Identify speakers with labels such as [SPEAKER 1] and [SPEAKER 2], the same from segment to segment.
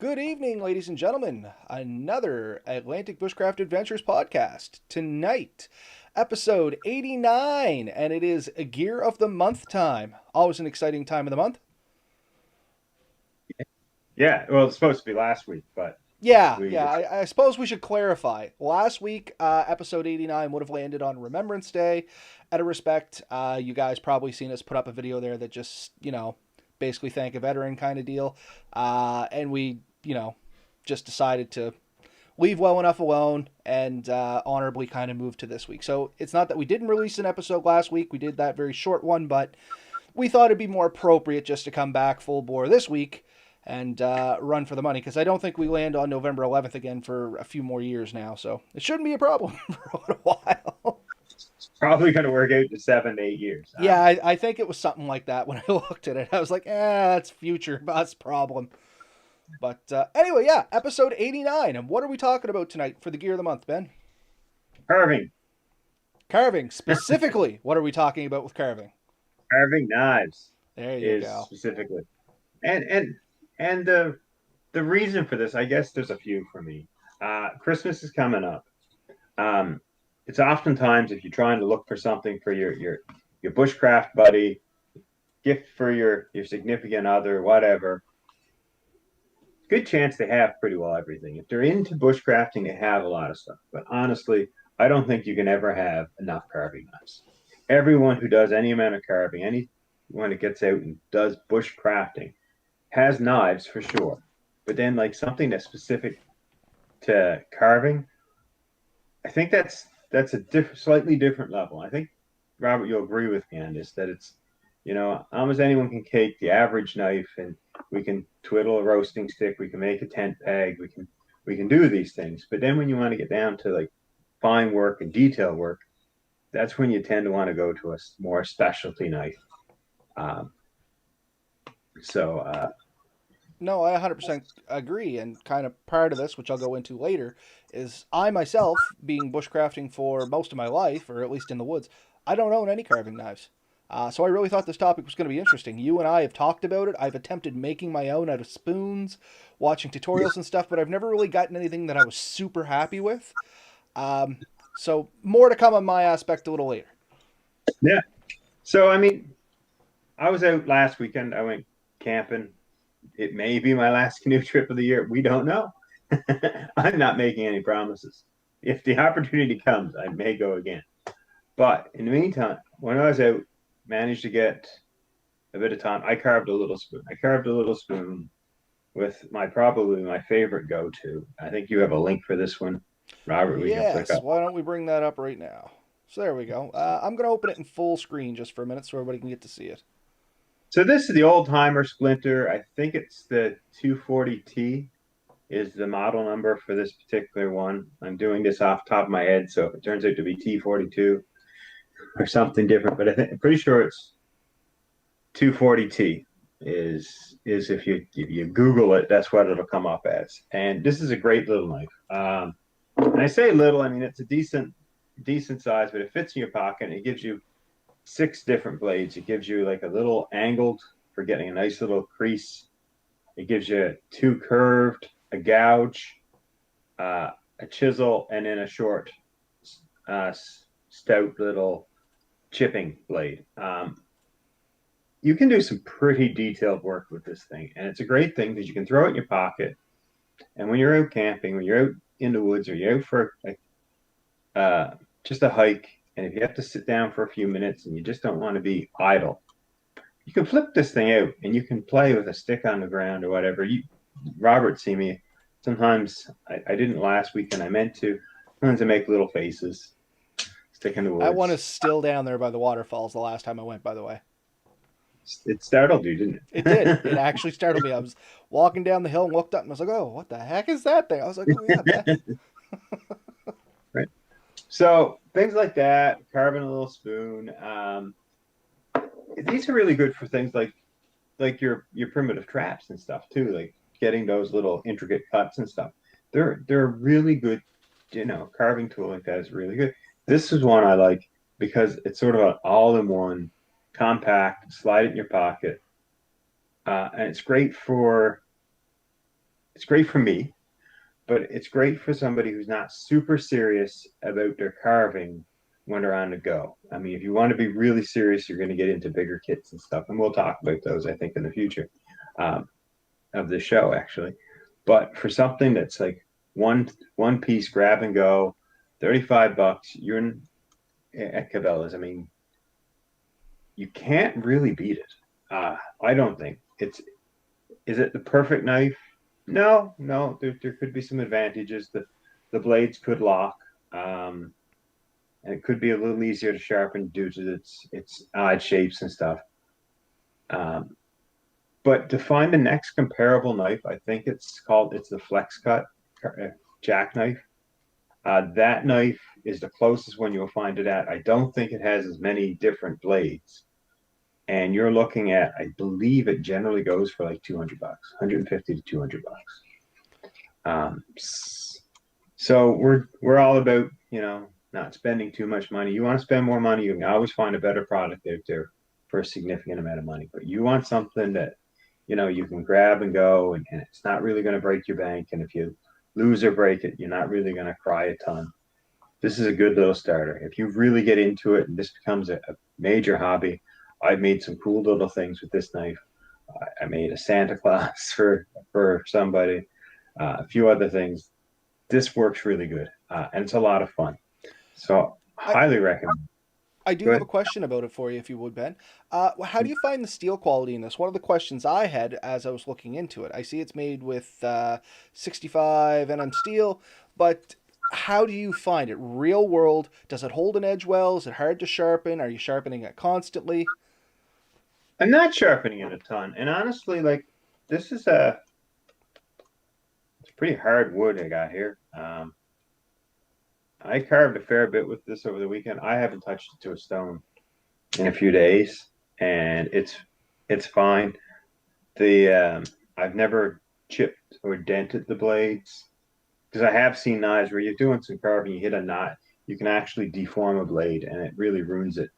[SPEAKER 1] Good evening, ladies and gentlemen. Another Atlantic Bushcraft Adventures podcast. Tonight, episode 89, and it is a Gear of the Month time. Always an exciting time of the month.
[SPEAKER 2] Yeah, well, it's supposed to be last week, but
[SPEAKER 1] Yeah,
[SPEAKER 2] we
[SPEAKER 1] yeah, I suppose we should clarify. Last week, episode 89 would have landed on Remembrance Day. Out of respect, you guys probably seen us put up a video there that just, basically thank a veteran kind of deal. And we, just decided to leave well enough alone and honorably kind of move to this week. So it's not that we didn't release an episode last week. We did that very short one, but we thought it'd be more appropriate just to come back full bore this week and run for the money because I don't think we land on November 11th again for a few more years now. So it shouldn't be a problem for a little while.
[SPEAKER 2] probably going to work out to 7 to 8 years.
[SPEAKER 1] Yeah, I think it was something like that when I looked at it. I was like, that's future. That's problem. But anyway, yeah, episode 89. And what are we talking about tonight for the Gear of the Month, Ben?
[SPEAKER 2] Carving,
[SPEAKER 1] Carving. Specifically, what are we talking about with carving?
[SPEAKER 2] carving knives
[SPEAKER 1] There you
[SPEAKER 2] is
[SPEAKER 1] go.
[SPEAKER 2] specifically, and and and the reason for this, I guess, there's a few for me. Christmas is coming up. Um, it's oftentimes if you're trying to look for something for your bushcraft buddy, gift for your significant other, whatever. Good chance they have pretty well everything. If they're into bushcrafting, they have a lot of stuff. But honestly, I don't think you can ever have enough carving knives. Everyone who does any amount of carving, anyone that gets out and does bushcrafting, has knives for sure. But then, like something that's specific to carving, I think that's a slightly different level. I think Robert, you'll agree with me on this that it's almost anyone can take the average knife and we can twiddle a roasting stick, we can make a tent peg, we can do these things. But then when you want to get down to like fine work and detail work, that's when you tend to want to go to a more specialty knife. Um, so
[SPEAKER 1] No, I 100% agree. And kind of part of this, which I'll go into later, is I myself, being bushcrafting for most of my life, or at least in the woods, I don't own any carving knives. So I really thought this topic was going to be interesting. You and I have talked about it. I've attempted making my own out of spoons, watching tutorials and stuff, but I've never really gotten anything that I was super happy with. Um, so more to come on my aspect a little later.
[SPEAKER 2] yeah, so I mean, I was out last weekend. I went camping. It may be my last canoe trip of the year. We don't know. I'm not making any promises. If the opportunity comes, I may go again. But in the meantime, when I was out, managed to get a bit of time. I carved a little spoon. I carved a little spoon with my probably my favorite go-to. I think you have a link for this one, Robert. We can flick
[SPEAKER 1] Yes,
[SPEAKER 2] up.
[SPEAKER 1] why don't we bring that up right now? So there we go. I'm going to open it in full screen just for a minute so everybody can get to see it.
[SPEAKER 2] So this is the old Timer Splinter. I think it's the 240T is the model number for this particular one. I'm doing this off the top of my head, so if it turns out to be T42 or something different, but I'm pretty sure it's 240T is if you Google it, that's what it'll come up as. And this is a great little knife. And I say little, I mean it's a decent size, but it fits in your pocket. And it gives you six different blades. It gives you like a little angled for getting a nice little crease. It gives you two curved, a gouge, a chisel, and then a short, uh, stout little chipping blade. You can do some pretty detailed work with this thing, and it's a great thing because you can throw it in your pocket. And when you're out camping, when you're out in the woods, or you're out for just a hike, and if you have to sit down for a few minutes and you just don't want to be idle, you can flip this thing out and you can play with a stick on the ground or whatever. Robert, see me. Sometimes I didn't last week, and I meant to. Sometimes I make little faces, stick in the
[SPEAKER 1] That one is
[SPEAKER 2] woods.
[SPEAKER 1] still down there by the waterfalls the last time I went, by the way.
[SPEAKER 2] It startled you, didn't
[SPEAKER 1] It did. It
[SPEAKER 2] it?
[SPEAKER 1] actually startled me. I was walking down the hill and looked up and I was like, oh, what the heck is that thing? I was like, oh, yeah, Ben.
[SPEAKER 2] Right. So things like that, carving a little spoon. These are really good for things like your primitive traps and stuff too, like getting those little intricate cuts and stuff. They're really good, carving tool like that is really good. This is one I like because it's sort of an all-in-one, compact, slide it in your pocket, and it's great for it's great for me, but it's great for somebody who's not super serious about their carving when they're on the go. I mean, if you want to be really serious, you're going to get into bigger kits and stuff, and we'll talk about those, I think, in the future um, of the show, actually. But for something that's like one piece grab and go, $35, you're in at Cabela's. I mean, you can't really beat it. I don't think it's. Is it the perfect knife? No, no. There could be some advantages. The blades could lock, um, and it could be a little easier to sharpen due to its odd shapes and stuff. Um, but to find the next comparable knife, I think it's the Flex Cut Jackknife. That knife is the closest one you'll find it at. I don't think it has as many different blades. And you're looking at, I believe it generally goes for like $200, 150 to $200. Um, so we're all about, not spending too much money. You want to spend more money, you can always find a better product out there for a significant amount of money. But you want something that, you can grab and go and it's not really going to break your bank. And if you lose or break it, you're not really going to cry a ton. This is a good little starter. If you really get into it and this becomes a major hobby, I've made some cool little things with this knife. I made a Santa Claus for somebody, a few other things. This works really good, and it's a lot of fun. So
[SPEAKER 1] I
[SPEAKER 2] highly recommend.
[SPEAKER 1] I do have a
[SPEAKER 2] Good.
[SPEAKER 1] question about it for you, if you would, Ben. How do you find the steel quality in this? One of the questions I had as I was looking into it. I see it's made with 65 NM steel, but how do you find it? Real world, does it hold an edge well? Is it hard to sharpen? Are you sharpening it constantly?
[SPEAKER 2] I'm not sharpening it a ton, and honestly, like this is a it's pretty hard wood I got here. I carved a fair bit with this over the weekend. I haven't touched it to a stone in a few days, and it's fine. The I've never chipped or dented the blades because I have seen knives where you're doing some carving, you hit a knot, you can actually deform a blade, and it really ruins it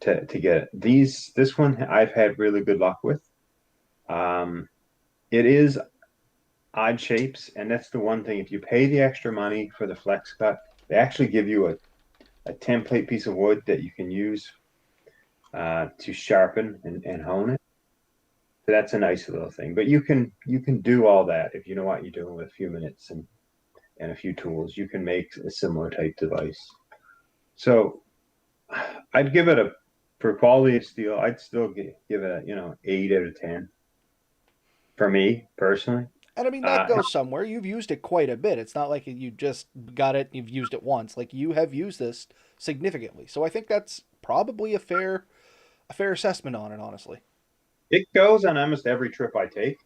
[SPEAKER 2] to get it. This one I've had really good luck with. Um, it is odd shapes, and that's the one thing. If you pay the extra money for the flex cut, they actually give you a template piece of wood that you can use to sharpen and hone it. So that's a nice little thing. But you can do all that if you know what you're doing with a few minutes and a few tools. You can make a similar type device. So I'd give it a for quality of steel. I'd still give it a 8 out of 10 for me personally.
[SPEAKER 1] And I mean, that goes somewhere. You've used it quite a bit. It's not like you just got it, you've used it once. Like you have used this significantly. So I think that's probably a fair assessment on it, honestly.
[SPEAKER 2] It goes on almost every trip I take.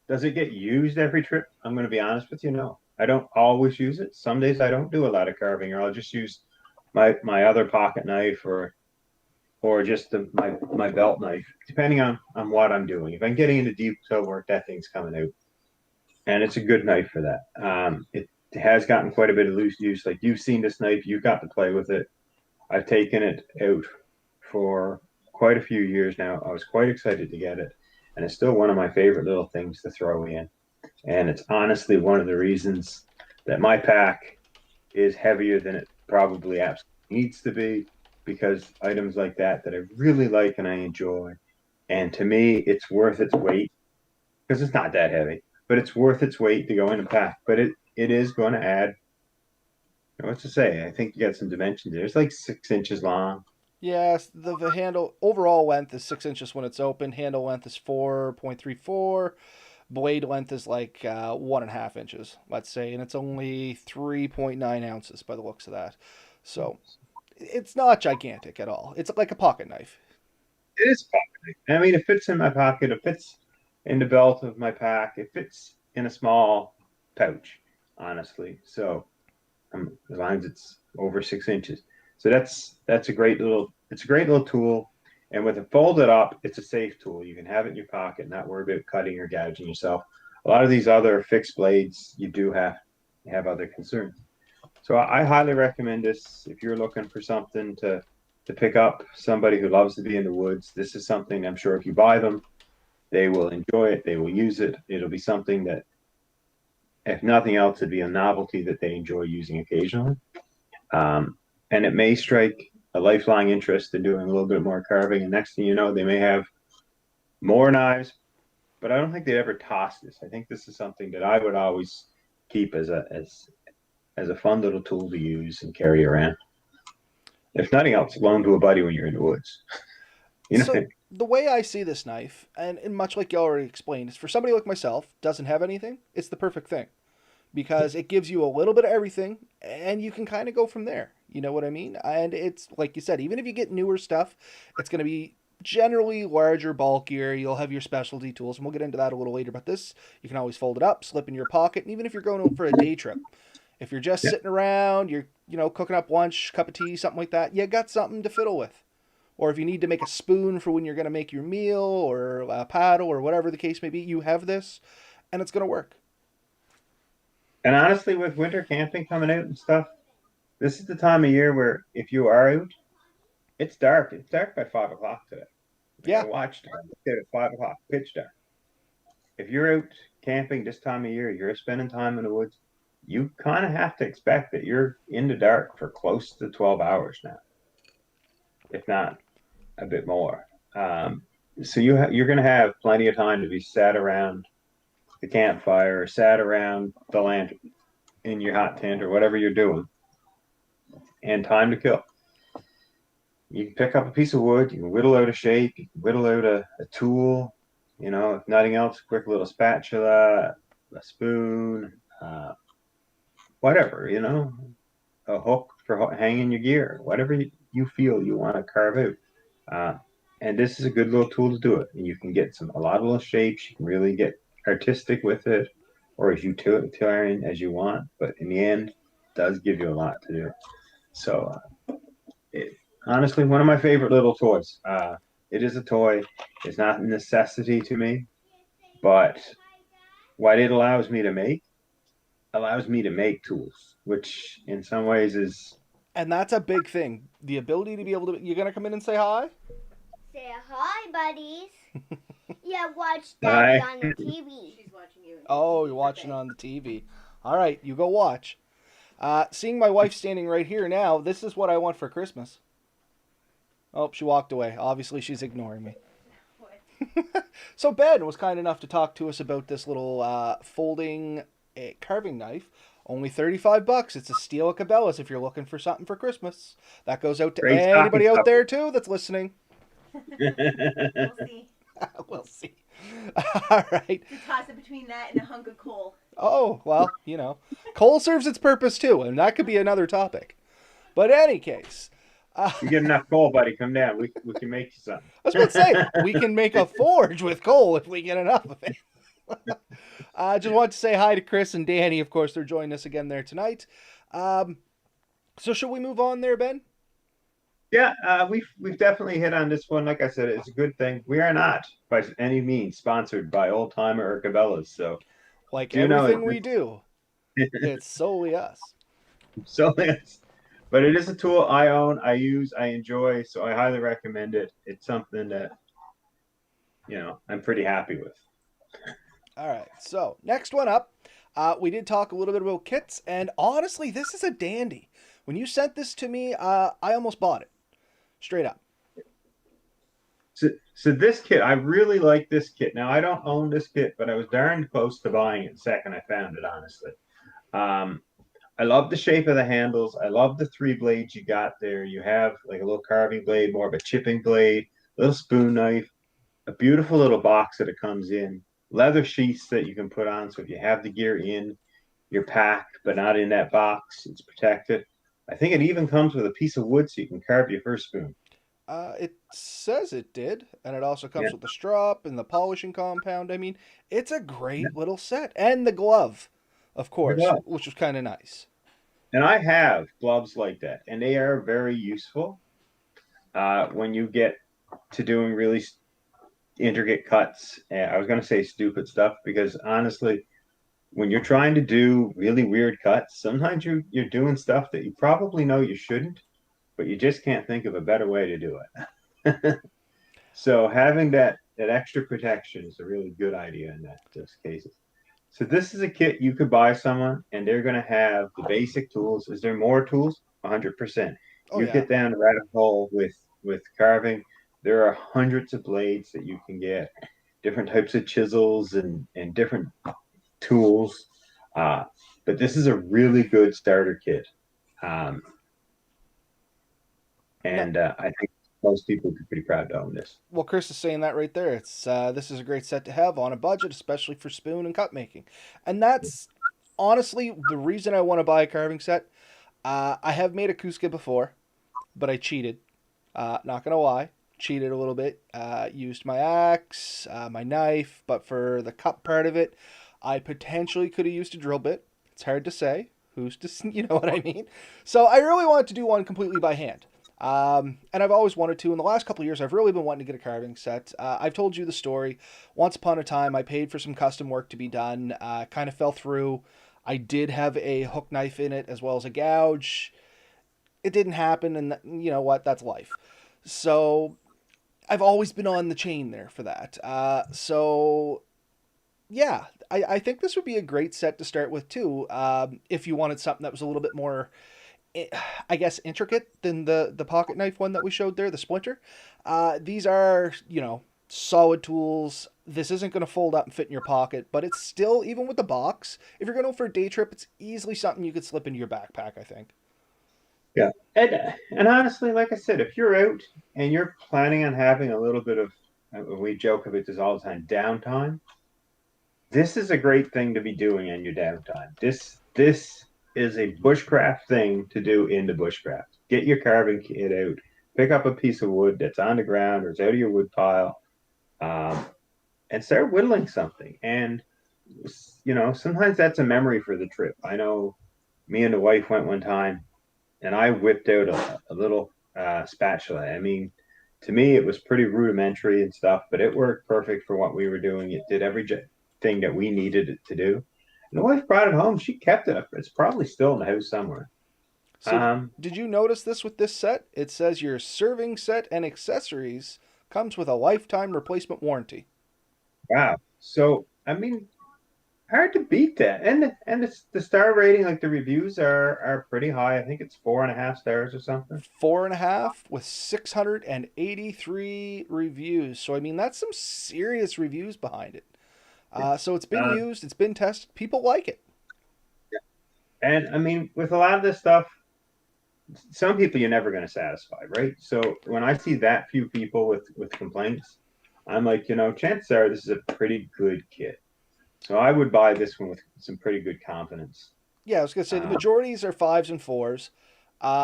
[SPEAKER 2] Does it get used every trip? I'm going to be honest with you. No, I don't always use it. Some days I don't do a lot of carving, or I'll just use my other pocket knife or just my belt knife, depending on what I'm doing. If I'm getting into deep toe work, that thing's coming out, and it's a good knife for that. It has gotten quite a bit of loose use. Like you've seen this knife, you've got to play with it. I've taken it out for quite a few years now. I was quite excited to get it, and it's still one of my favorite little things to throw in. And it's honestly one of the reasons that my pack is heavier than it probably absolutely needs to be because items like that I really like and I enjoy. And to me, it's worth its weight because it's not that heavy, but it's worth its weight to go in a pack. But it is going to add, what's to say? I think you got some dimensions there. It's like 6 inches long.
[SPEAKER 1] Yes, the handle overall length is 6 inches when it's open. Handle length is 4.34. Blade length is like 1.5 inches, let's say, and it's only 3.9 ounces by the looks of that. So it's not gigantic at all. It's like a pocket knife.
[SPEAKER 2] It is pocket. I mean, it fits in my pocket. It fits in the belt of my pack. It fits in a small pouch, honestly. So as long as it's over 6 inches. So that's a great little. It's a great little tool. And with it folded up, it's a safe tool. You can have it in your pocket, not worry about cutting or gouging yourself. A lot of these other fixed blades, you do have other concerns. So I highly recommend this if you're looking for something to pick up. Somebody who loves to be in the woods, this is something I'm sure if you buy them, they will enjoy it. They will use it. It'll be something that if nothing else, it'd be a novelty that they enjoy using occasionally. And it may strike a lifelong interest in doing a little bit more carving. And next thing you know, they may have more knives, but I don't think they'd ever toss this. I think this is something that I would always keep as a fun little tool to use and carry around. If nothing else, loan to a buddy when you're in the woods. You know,
[SPEAKER 1] So the way I see this knife, and much like you already explained, is for somebody like myself, doesn't have anything, it's the perfect thing. Because it gives you a little bit of everything and you can kind of go from there. You know what I mean? And it's like you said, even if you get newer stuff, it's going to be generally larger, bulkier. You'll have your specialty tools, and we'll get into that a little later. But this, you can always fold it up, slip in your pocket, and even if you're going out for a day trip, if you're just
[SPEAKER 2] yeah.
[SPEAKER 1] sitting around, you're cooking up lunch, cup of tea, something like that, you got something to fiddle with. Or if you need to make a spoon for when you're going to make your meal or a paddle or whatever the case may be, you have this, and it's going to work.
[SPEAKER 2] And honestly, with winter camping coming out and stuff, this is the time of year where if you are out, it's dark. It's dark by 5 o'clock today. Like I
[SPEAKER 1] Yeah.
[SPEAKER 2] watched it at 5 o'clock, pitch dark. If you're out camping this time of year, you're spending time in the woods, you kind of have to expect that you're in the dark for close to 12 hours now, if not a bit more. So you're going to have plenty of time to be sat around the campfire or sat around the lantern in your hot tent or whatever you're doing, and time to kill. You can pick up a piece of wood, you can whittle out a shape, you can whittle out a tool, if nothing else, a quick little spatula, a spoon, whatever, a hook for hanging your gear, whatever you feel you want to carve out. And this is a good little tool to do it. And you can get a lot of little shapes. You can really get artistic with it, or as utilitarian as you want. But in the end, it does give you a lot to do. So, honestly, one of my favorite little toys. It is a toy. It's not a necessity to me, but what it allows me to make tools, which in some ways is
[SPEAKER 1] And that's a big thing. The ability to be able to. You gonna come in and say hi?
[SPEAKER 3] Say hi, buddies. Yeah, watch Daddy
[SPEAKER 2] I
[SPEAKER 3] on the TV.
[SPEAKER 4] She's watching you.
[SPEAKER 1] Oh, you're watching on the TV. All right, you go watch. Seeing my wife standing right here now, this is what I want for Christmas. Oh, she walked away. Obviously, she's ignoring me. So Ben was kind enough to talk to us about this little folding carving knife. Only $35. It's a steal at Cabela's if you're looking for something for Christmas. That goes out to
[SPEAKER 2] great
[SPEAKER 1] anybody
[SPEAKER 2] stocking
[SPEAKER 1] out there too that's listening.
[SPEAKER 4] We'll see.
[SPEAKER 1] We'll see. All right.
[SPEAKER 4] You toss it between that and a hunk of coal.
[SPEAKER 1] Oh, well, coal serves its purpose too, and that could be another topic. But in any case,
[SPEAKER 2] You get enough coal, buddy. Come down. We can make you something.
[SPEAKER 1] I was about to say, we can make a forge with coal if we get enough of it. I just want to say hi to Chris and Danny. Of course, they're joining us again there tonight. So should we move on there, Ben?
[SPEAKER 2] Yeah, we've definitely hit on this one. Like I said, it's a good thing. We are not by any means sponsored by Old Timer or Cabela's. So
[SPEAKER 1] Like
[SPEAKER 2] do you know
[SPEAKER 1] everything we do, it's solely us.
[SPEAKER 2] so yes. But it is a tool I own, I use, I enjoy, so I highly recommend it. It's something that I'm pretty happy with.
[SPEAKER 1] All right, so next one up, we did talk a little bit about kits, and honestly, this is a dandy. When you sent this to me, I almost bought it, straight up.
[SPEAKER 2] So this kit, I really like this kit. Now I don't own this kit, but I was darn close to buying it the second I found it, honestly. I love the shape of the handles. I love the 3 blades you got there. You have like a little carving blade, more of a chipping blade, little spoon knife, a beautiful little box that it comes in, leather sheaths that you can put on. So if you have the gear in your pack, but not in that box, it's protected. I think it even comes with a piece of wood so you can carve your first spoon.
[SPEAKER 1] It says it did, and it also comes
[SPEAKER 2] Yeah.
[SPEAKER 1] with the strap and the polishing compound. I mean, it's a
[SPEAKER 2] Yeah.
[SPEAKER 1] great little set, and the glove, of course,
[SPEAKER 2] glove.
[SPEAKER 1] which was kind of nice.
[SPEAKER 2] And I have gloves like that, and they are very useful when you get to doing really intricate cuts. And I was going to say stupid stuff because honestly, when you're trying to do really weird cuts, sometimes you're doing stuff that you probably know you shouldn't, but you just can't think of a better way to do it. So having that extra protection is a really good idea in those cases. So this is a kit you could buy someone, and they're going to have the basic tools. Is there more tools? 100%.
[SPEAKER 1] Oh
[SPEAKER 2] You
[SPEAKER 1] yeah.
[SPEAKER 2] get down the rabbit hole with carving. There are hundreds of blades that you can get, different types of chisels and different tools. Uh, but this is a really good starter kit. Um,
[SPEAKER 1] No,
[SPEAKER 2] and I think most people would be pretty proud to own this.
[SPEAKER 1] well, Chris is saying that right there. It's this is a great set to have on a budget, especially for spoon and cup making, and that's honestly the reason I want to buy a carving set. I have made a Kuska before, but I cheated. Not gonna lie, cheated a little bit. Used my axe, my knife, but for the cup part of it, I potentially could have used a drill bit. It's hard to say. Who's to, you know what I mean? So I really wanted to do one completely by hand. And I've always wanted to. In the last couple of years, I've really been wanting to get a carving set. I've told you the story. Once upon a time, I paid for some custom work to be done. Kind of fell through. I did have a hook knife in it as well as a gouge. It didn't happen, and you know what? That's life. So I've always been on the chain there for that. So yeah, I think this would be a great set to start with too. If you wanted something that was a little bit more, I guess, intricate than the pocket knife one that we showed there, the Splinter. These are, you know, solid tools. This isn't going to fold up and fit in your pocket, but it's still, even with the box, if you're going for a day trip, it's easily something you could slip into your backpack, I think.
[SPEAKER 2] Yeah, and honestly, like I said, if you're out and you're planning on having a little bit of, we joke about this all the time, downtime. This is a great thing to be doing in your downtime. This is a bushcraft thing to do in the bushcraft. Get your carving kit out, pick up a piece of wood that's on the ground or it's out of your wood pile, um, and start whittling something. And you know, sometimes that's a memory for the trip. I know me and the wife went one time and I whipped out a little spatula. I mean, to me, it was pretty rudimentary and stuff, but it worked perfect for what we were doing. It did everything that we needed it to do. And the wife brought it home. She kept it. It's probably still in the house somewhere.
[SPEAKER 1] So,
[SPEAKER 2] Um,
[SPEAKER 1] did you notice this with this set? It says your serving set and accessories comes with a lifetime replacement warranty.
[SPEAKER 2] wow. So, I mean, hard to beat that. And it's the star rating, like the reviews are pretty high. I think it's 4.5 stars or something.
[SPEAKER 1] 4.5 with 683 reviews. So, I mean, that's some serious reviews behind it.
[SPEAKER 2] Yeah.
[SPEAKER 1] So, it's been
[SPEAKER 2] Uh,
[SPEAKER 1] used, it's been tested. People like it.
[SPEAKER 2] and I mean, with a lot of this stuff, some people you're never going to satisfy, right? So when I see that few people with complaints, I'm like, you know, chances are this is a pretty good kit. So I would buy this one with some pretty good confidence.
[SPEAKER 1] Yeah, I was going to say the
[SPEAKER 2] Uh,
[SPEAKER 1] majorities are fives and fours.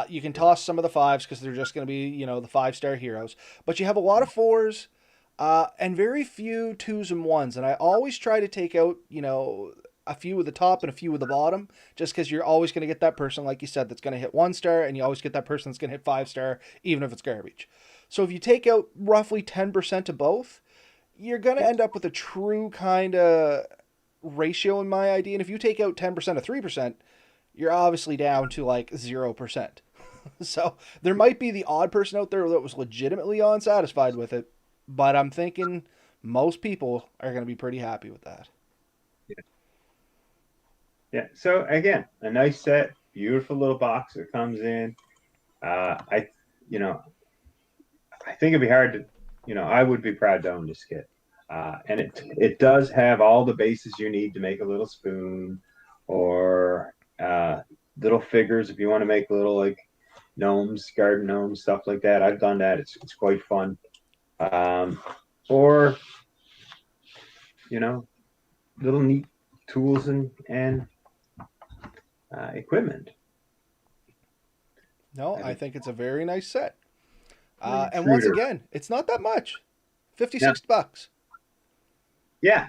[SPEAKER 1] You can toss some of the fives because they're just going to be, you know, the 5-star heroes. But you have a lot of fours and very few twos and ones. And I always try to take out, you know, a few at the top and a few at the bottom, just because you're always going to get that person, like you said, that's going to hit 1 star, and you always get that person that's going to hit 5-star, even if it's garbage. So if you take out roughly 10% of both, you're going to end up with a true kind of ratio in my idea. And if you take out 10% of 3%, you're obviously down to like 0%. So there might be the odd person out there that was legitimately unsatisfied with it, but I'm thinking most people are going to be pretty happy with that.
[SPEAKER 2] yeah. So again, a nice set, beautiful little box that comes in. I, you know, I think it'd be hard to, you know, I would be proud to own this kit. And it does have all the bases you need to make a little spoon or little figures if you want to make little like gnomes, garden gnomes, stuff like that. I've done that. It's quite fun. Um, or you know, little neat tools and equipment.
[SPEAKER 1] No, I think it's a very nice set.
[SPEAKER 2] An
[SPEAKER 1] And once
[SPEAKER 2] intruder.
[SPEAKER 1] again, it's not that much.
[SPEAKER 2] Yeah,
[SPEAKER 1] 56 bucks.
[SPEAKER 2] yeah.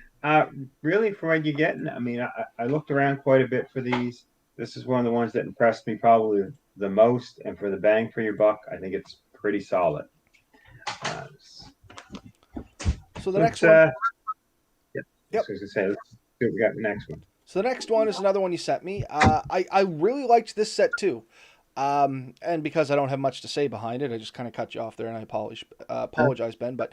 [SPEAKER 2] Really, for what you're getting, I mean, I looked around quite a bit for these. This is one of the ones that impressed me probably the most, and for the bang for your buck, I think it's pretty solid. Uh,
[SPEAKER 1] So the next
[SPEAKER 2] let's
[SPEAKER 1] one,
[SPEAKER 2] yeah,
[SPEAKER 1] yep.
[SPEAKER 2] I was gonna say, let's see what we got the next one.
[SPEAKER 1] So the next one is another one you sent me. I really liked this set too. And because I don't have much to say behind it, I just kind of cut you off there, and I apologize, Ben. But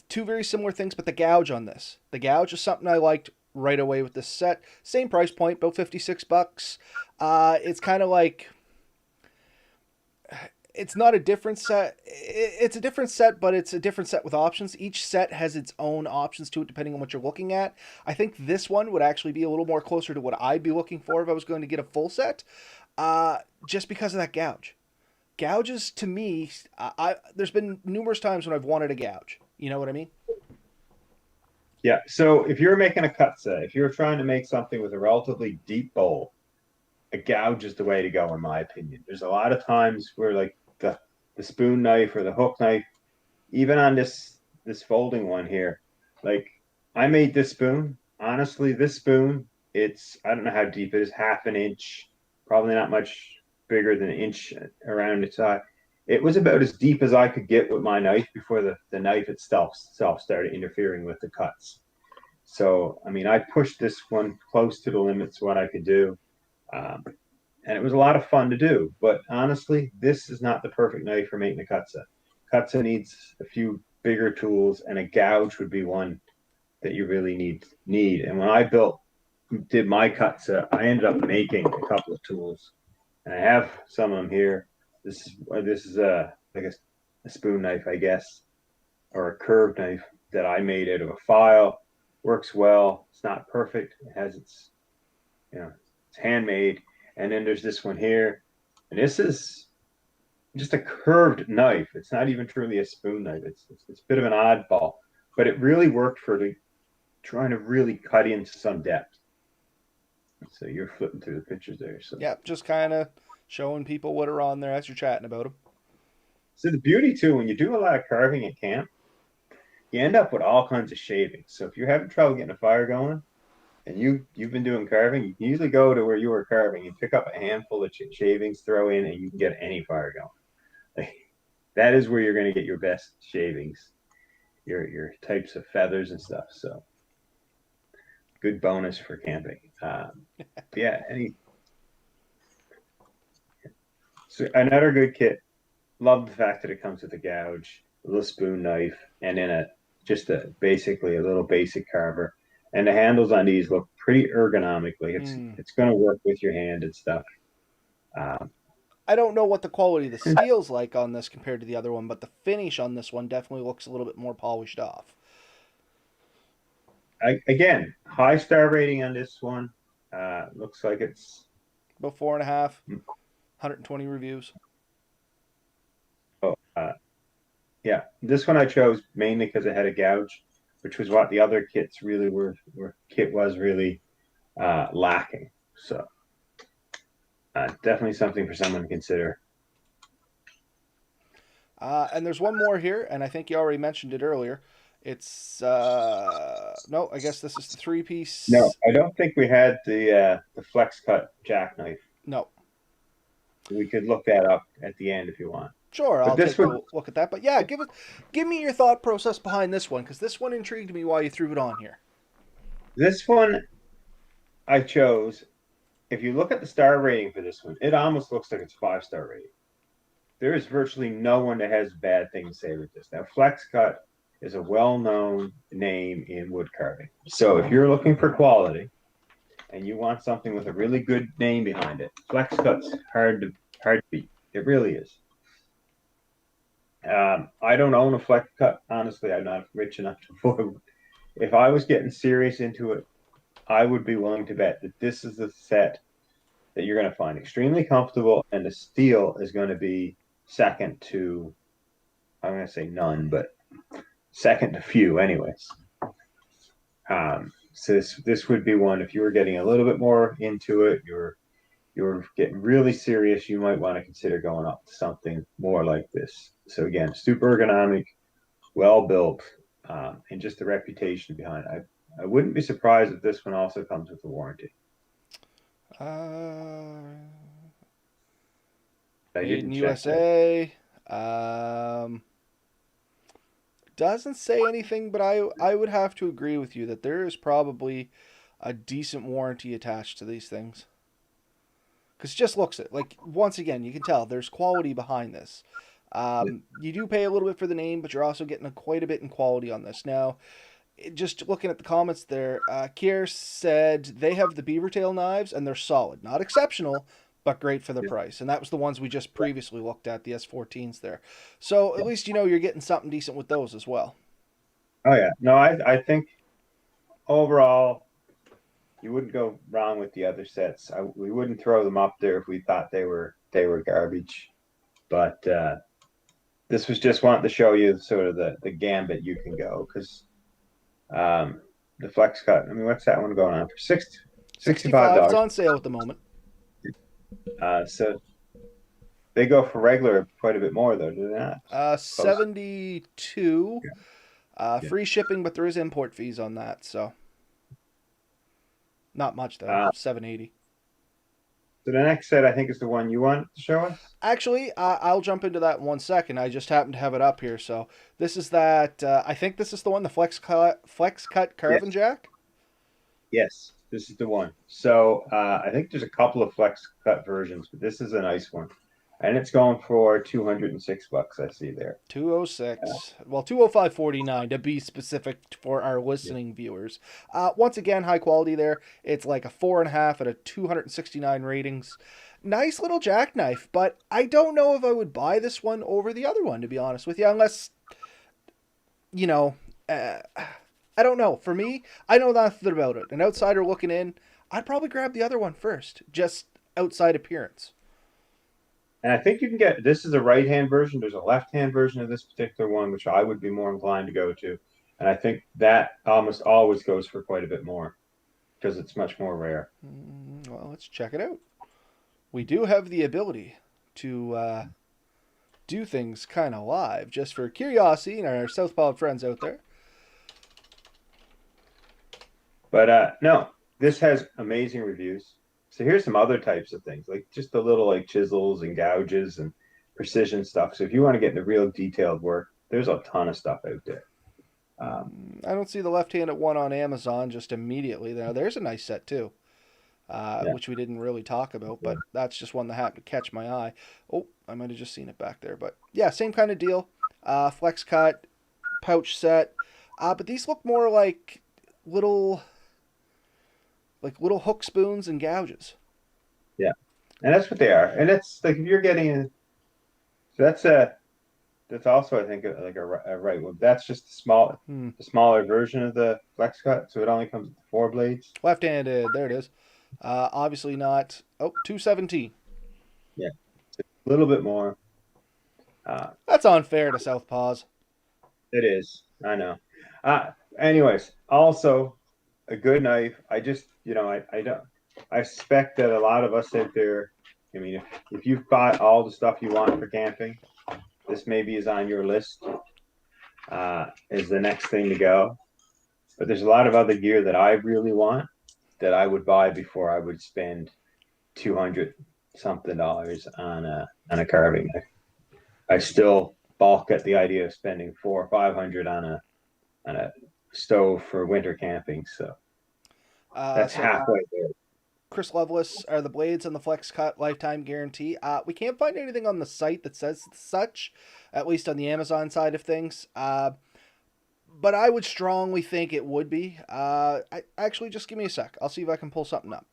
[SPEAKER 1] two very similar things, but the gouge on this. The gouge is something I liked right away with this set. Same price point, about $56. It's kind of like, it's not a different set. It's a different set, but it's a different set with options. Each set has its own options to it depending on what you're looking at. I think this one would actually be a little more closer to what I'd be looking for if I was going to get a full set, just because of that gouge. Gouges, to me, there's been numerous times when I've wanted a gouge. You know what I mean?
[SPEAKER 2] Yeah. So if you're making a cut set, if you're trying to make something with a relatively deep bowl, a gouge is the way to go, in my opinion. There's a lot of times where like the spoon knife or the hook knife, even on this folding one here, like I made this spoon. Honestly, this spoon, it's I don't know how deep it is, half an inch, probably not much bigger than an inch around its eye. It was about as deep as I could get with my knife before the knife itself started interfering with the cuts. So, I mean, I pushed this one close to the limits of what I could do. Um, and it was a lot of fun to do. But honestly, this is not the perfect knife for making a cut set. Cut set needs a few bigger tools, and a gouge would be one that you really need. And when I did my cut set, I ended up making a couple of tools, and I have some of them here. This is a like a spoon knife, I guess, or a curved knife that I made out of a file. Works well. It's not perfect. It has it's handmade. And then there's this one here, and this is just a curved knife. It's not even truly a spoon knife. It's a bit of an oddball, but it really worked for trying to really cut into some depth. So you're flipping through the pictures there. So
[SPEAKER 1] Yeah, just kind of showing people what are on there as you're chatting about them.
[SPEAKER 2] so the beauty too, when you do a lot of carving at camp, you end up with all kinds of shavings. So if you're having trouble getting a fire going, and you've been doing carving, you can usually go to where you were carving and pick up a handful of shavings, throw in, and you can get any fire going. Like, that is where you're going to get your best shavings, your types of feathers and stuff. So good bonus for camping. Yeah. So another good kit. Love the fact that it comes with a gouge, a little spoon knife, and then basically a little basic carver. And the handles on these look pretty ergonomically. It's going to work with your hand and stuff.
[SPEAKER 1] I don't know what the quality of the steel's like on this compared to the other one, but the finish on this one definitely looks a little bit more polished off.
[SPEAKER 2] Again, high star rating on this one. Looks like it's
[SPEAKER 1] about 4.5, 120 reviews.
[SPEAKER 2] Oh, yeah. This one I chose mainly because it had a gouge, which was what the other kits really were. Kit was really lacking. So definitely something for someone to consider.
[SPEAKER 1] And there's one more here, and I think you already mentioned it earlier. It's no, I guess this is the 3-piece.
[SPEAKER 2] No, I don't think we had the flex cut jackknife.
[SPEAKER 1] No.
[SPEAKER 2] We could look that up at the end if you want.
[SPEAKER 1] Sure, I'll take a look at that. But yeah, give me your thought process behind this one, because this one intrigued me why you threw it on here.
[SPEAKER 2] This one I chose. If you look at the star rating for this one, it almost looks like it's 5-star rating. There is virtually no one that has bad things to say with this. Now, Flex Cut is a well-known name in wood carving. So if you're looking for quality and you want something with a really good name behind it, Flex Cut's hard to beat. It really is. I don't own a Flex Cut. Honestly, I'm not rich enough to afford one. If I was getting serious into it, I would be willing to bet that this is the set that you're going to find extremely comfortable, and the steel is going to be second to, I'm going to say none, but second to few anyways. So this would be one, if you were getting a little bit more into it, you're getting really serious, you might want to consider going up to something more like this. So again, super ergonomic, well built, and just the reputation behind it. I wouldn't be surprised if this one also comes with a warranty.
[SPEAKER 1] Made in USA. Doesn't say anything, but I would have to agree with you that there is probably a decent warranty attached to these things. Because it just looks it like, once again, you can tell there's quality behind this. You do pay a little bit for the name, but you're also getting quite a bit in quality on this. Now, just looking at the comments there, Kier said they have the beaver tail knives and they're solid, not exceptional, but great for the price. And that was the ones we just previously looked at, the S14s there. So at least you're getting something decent with those as well.
[SPEAKER 2] Oh yeah, no, I think overall you wouldn't go wrong with the other sets. We wouldn't throw them up there if we thought they were garbage. But this was just wanting to show you sort of the gambit you can go because the flex cut. I mean, what's that one going on for? $65.
[SPEAKER 1] It's on sale at the moment.
[SPEAKER 2] So they go for regular quite a bit more though, do they not?
[SPEAKER 1] 72.
[SPEAKER 2] Yeah.
[SPEAKER 1] Free shipping, but there is import fees on that, so not much though. $7.80.
[SPEAKER 2] So the next set I think is the one you want to show us.
[SPEAKER 1] Actually, I'll jump into that in 1 second. I just happen to have it up here. So this is that. I think this is the one, the Flex Cut Carving Jack.
[SPEAKER 2] Yes, this is the one. So I think there's a couple of Flex Cut versions, but this is a nice one, and it's going for $206. I see there.
[SPEAKER 1] 206. Well, 205.49 to be specific for our listening viewers. Once again, high quality there. It's like a 4.5 out of 269 ratings. Nice little jackknife, but I don't know if I would buy this one over the other one, to be honest with you, unless, I don't know. For me, I know nothing about it. An outsider looking in, I'd probably grab the other one first, just outside appearance.
[SPEAKER 2] And I think you can get, this is a right-hand version. There's a left-hand version of this particular one, which I would be more inclined to go to. And I think that almost always goes for quite a bit more because it's much more rare.
[SPEAKER 1] Well, let's check it out. We do have the ability to do things kind of live, just for curiosity and our Southpaw friends out there.
[SPEAKER 2] But no, this has amazing reviews. So here's some other types of things, like just the little like chisels and gouges and precision stuff. So if you want to get into real detailed work, there's a ton of stuff out there.
[SPEAKER 1] I don't see the left-handed one on Amazon just immediately. Now, there's a nice set too, which we didn't really talk about, but that's just one that happened to catch my eye. Oh, I might have just seen it back there. But yeah, same kind of deal. Flex cut, pouch set. But these look more like little hook spoons and gouges.
[SPEAKER 2] Yeah, and that's what they are. And it's like if you're getting, so that's also I think like a right one. That's just the smaller version of the flex cut. So it only comes with 4 blades.
[SPEAKER 1] Left-handed. There it is. Obviously not. Oh, 217.
[SPEAKER 2] Yeah, a little bit more.
[SPEAKER 1] That's unfair to Southpaws.
[SPEAKER 2] It is. I know. Anyways, also a good knife. I just, I suspect that a lot of us out there, I mean, if you've bought all the stuff you want for camping, this maybe is on your list, is the next thing to go. But there's a lot of other gear that I really want that I would buy before I would spend $200 something on a carving knife. I still balk at the idea of spending $400 or $500 on a stove for winter camping. So that's halfway there.
[SPEAKER 1] Chris Lovelace, are the blades on the Flex Cut lifetime guarantee? We can't find anything on the site that says such, at least on the Amazon side of things. But I would strongly think it would be. Actually, just give me a sec. I'll see if I can pull something up.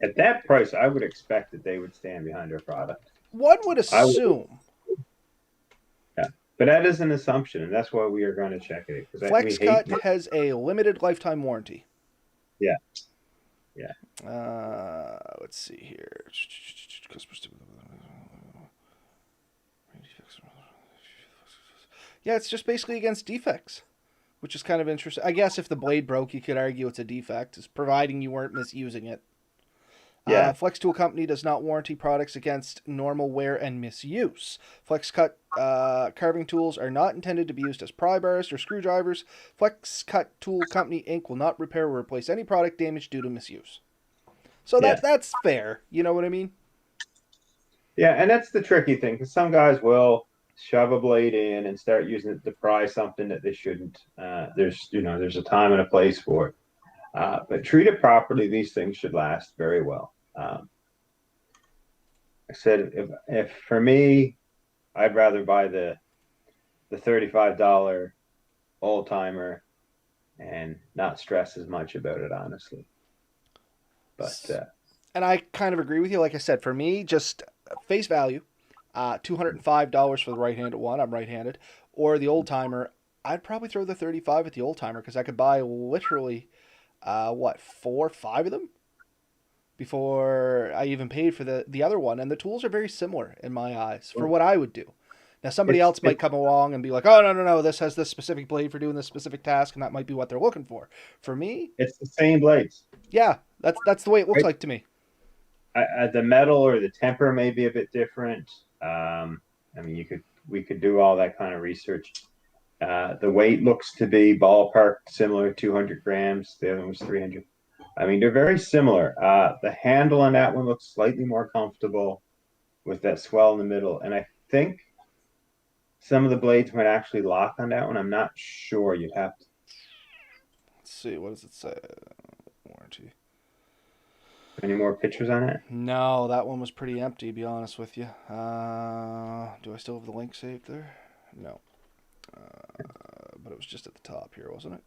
[SPEAKER 2] At that price, I would expect that they would stand behind their product.
[SPEAKER 1] One would assume.
[SPEAKER 2] Yeah, but that is an assumption, and that's why we are going to check it.
[SPEAKER 1] Flex Cut has a limited lifetime warranty.
[SPEAKER 2] Yeah.
[SPEAKER 1] Let's see here. Yeah, it's just basically against defects, which is kind of interesting. I guess if the blade broke, you could argue it's a defect, providing you weren't misusing it.
[SPEAKER 2] Yeah.
[SPEAKER 1] Flex Tool Company does not warranty products against normal wear and misuse. Flex Cut carving tools are not intended to be used as pry bars or screwdrivers. Flex Cut Tool Company Inc. will not repair or replace any product damaged due to misuse. So that's fair. You know what I mean?
[SPEAKER 2] Yeah, and that's the tricky thing, because some guys will shove a blade in and start using it to pry something that they shouldn't. There's a time and a place for it. But treated properly, these things should last very well. I said, if for me, I'd rather buy the the $35 old timer and not stress as much about it, honestly. But
[SPEAKER 1] And I kind of agree with you. Like I said, for me, just face value, $205 for the right-handed one. I'm right-handed, or the old timer. I'd probably throw the 35 at the old timer because I could buy literally, what, 4 or 5 of them before I even paid for the other one. And the tools are very similar in my eyes for what I would do. Now, somebody else might come along and be like, "Oh, no, this has this specific blade for doing this specific task," and that might be what they're looking for. For me,
[SPEAKER 2] it's the same blades.
[SPEAKER 1] yeah, that's the way it looks
[SPEAKER 2] Right?
[SPEAKER 1] like to me.
[SPEAKER 2] The metal or the temper may be a bit different. I mean, we could do all that kind of research. The weight looks to be ballpark similar, 200 grams. The other one was 300. I mean, they're very similar. The handle on that one looks slightly more comfortable with that swell in the middle. And I think some of the blades might actually lock on that one. I'm not sure. You'd have to.
[SPEAKER 1] Let's see, what does it say? Warranty.
[SPEAKER 2] Any more pictures on it?
[SPEAKER 1] No, that one was pretty empty, to be honest with you. Do I still have the link saved there? No. But it was just at the top here, wasn't it?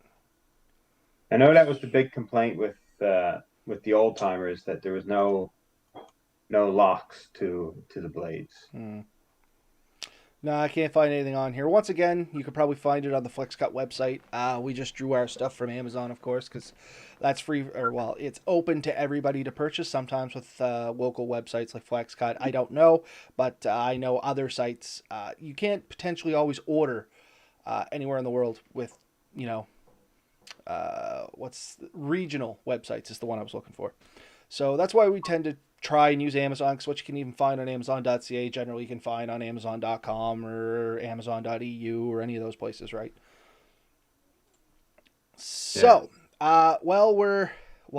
[SPEAKER 2] I know that was the big complaint with the old timers, that there was no locks to the blades.
[SPEAKER 1] No, I can't find anything on here. Once again, you could probably find it on the FlexCut website. We just drew our stuff from Amazon, of course, because that's free, or well, it's open to everybody to purchase. Sometimes with local websites like FlexCut, I don't know, but I know other sites. You can't potentially always order anywhere in the world with, what's regional websites is the one I was looking for. So that's why we tend to try and use Amazon, because what you can even find on Amazon.ca generally you can find on Amazon.com or Amazon.eu or any of those places, right? So, while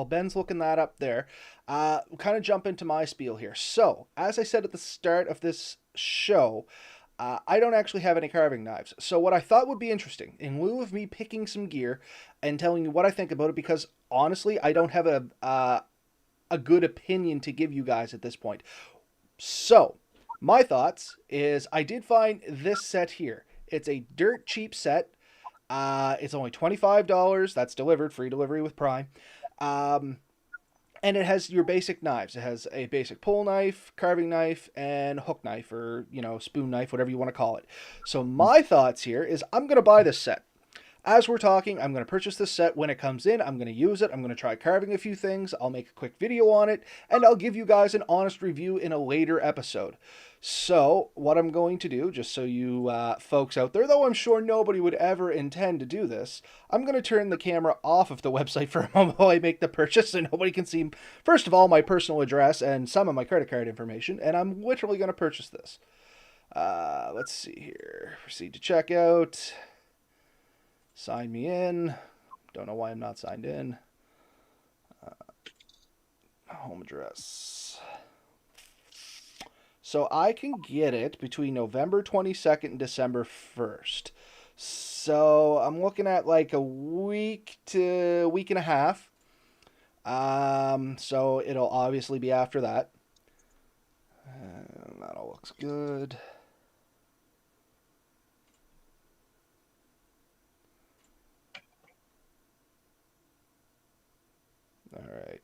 [SPEAKER 1] Ben's looking that up there, we'll kind of jump into my spiel here. So, as I said at the start of this show, I don't actually have any carving knives. So what I thought would be interesting, in lieu of me picking some gear and telling you what I think about it, because honestly, I don't have a good opinion to give you guys at this point. So, my thoughts is I did find this set here. It's a dirt cheap set. It's only $25. That's delivered, free delivery with Prime. And it has your basic knives. It has a basic pull knife, carving knife, and hook knife, or, spoon knife, whatever you want to call it. So my thoughts here is I'm going to buy this set. As we're talking, I'm going to purchase this set when it comes in. I'm going to use it. I'm going to try carving a few things. I'll make a quick video on it, and I'll give you guys an honest review in a later episode. So what I'm going to do, just so you folks out there, though I'm sure nobody would ever intend to do this, I'm going to turn the camera off of the website for a moment while I make the purchase so nobody can see, first of all, my personal address and some of my credit card information, and I'm literally going to purchase this. Let's see here. Proceed to checkout. Sign me in. Don't know why I'm not signed in. Home address. So I can get it between November 22nd and December 1st. So I'm looking at like a week to week and a half. So it'll obviously be after that. That all looks good. All right.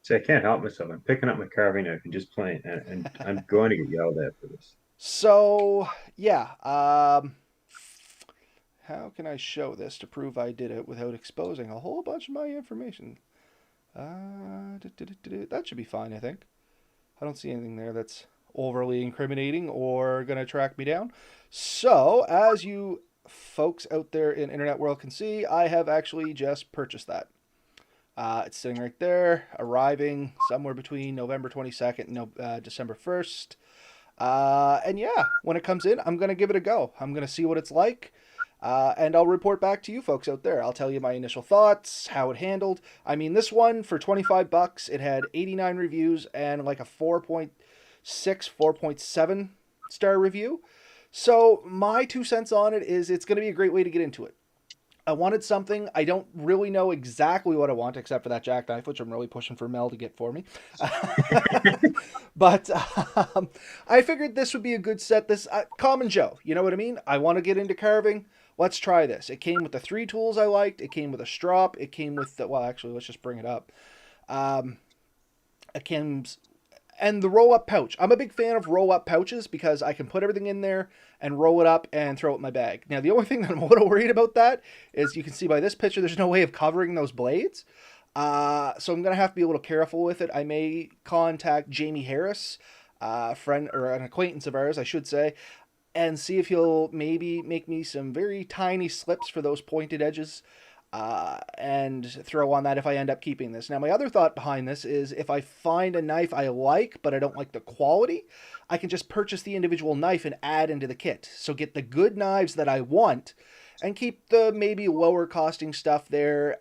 [SPEAKER 2] See, I can't help myself. I'm picking up my carving knife and just playing, and I'm going to get yelled at for this.
[SPEAKER 1] So, yeah. How can I show this to prove I did it without exposing a whole bunch of my information? That should be fine, I think. I don't see anything there that's overly incriminating or going to track me down. So, as you folks out there in internet world can see, I have actually just purchased that. It's sitting right there, arriving somewhere between November 22nd and December 1st. And yeah, when it comes in, I'm going to give it a go. I'm going to see what it's like. And I'll report back to you folks out there. I'll tell you my initial thoughts, how it handled. I mean, this one for $25, it had 89 reviews and like a 4.6, 4.7 star review. So my 2 cents on it is it's going to be a great way to get into it. I wanted something. I don't really know exactly what I want, except for that jackknife, which I'm really pushing for Mel to get for me. But I figured this would be a good set. This Common Joe, you know what I mean? I want to get into carving. Let's try this. It came with the 3 tools I liked. It came with a strop. It came with the, well, actually, let's just bring it up. It came, and the roll up pouch. I'm a big fan of roll up pouches because I can put everything in there and roll it up and throw it in my bag. Now, the only thing that I'm a little worried about that is you can see by this picture, there's no way of covering those blades. So I'm going to have to be a little careful with it. I may contact Jamie Harris, a friend or an acquaintance of ours, I should say, and see if he'll maybe make me some very tiny slips for those pointed edges, and throw on that if I end up keeping this. Now, my other thought behind this is if I find a knife I like, but I don't like the quality, I can just purchase the individual knife and add into the kit. So get the good knives that I want and keep the maybe lower costing stuff there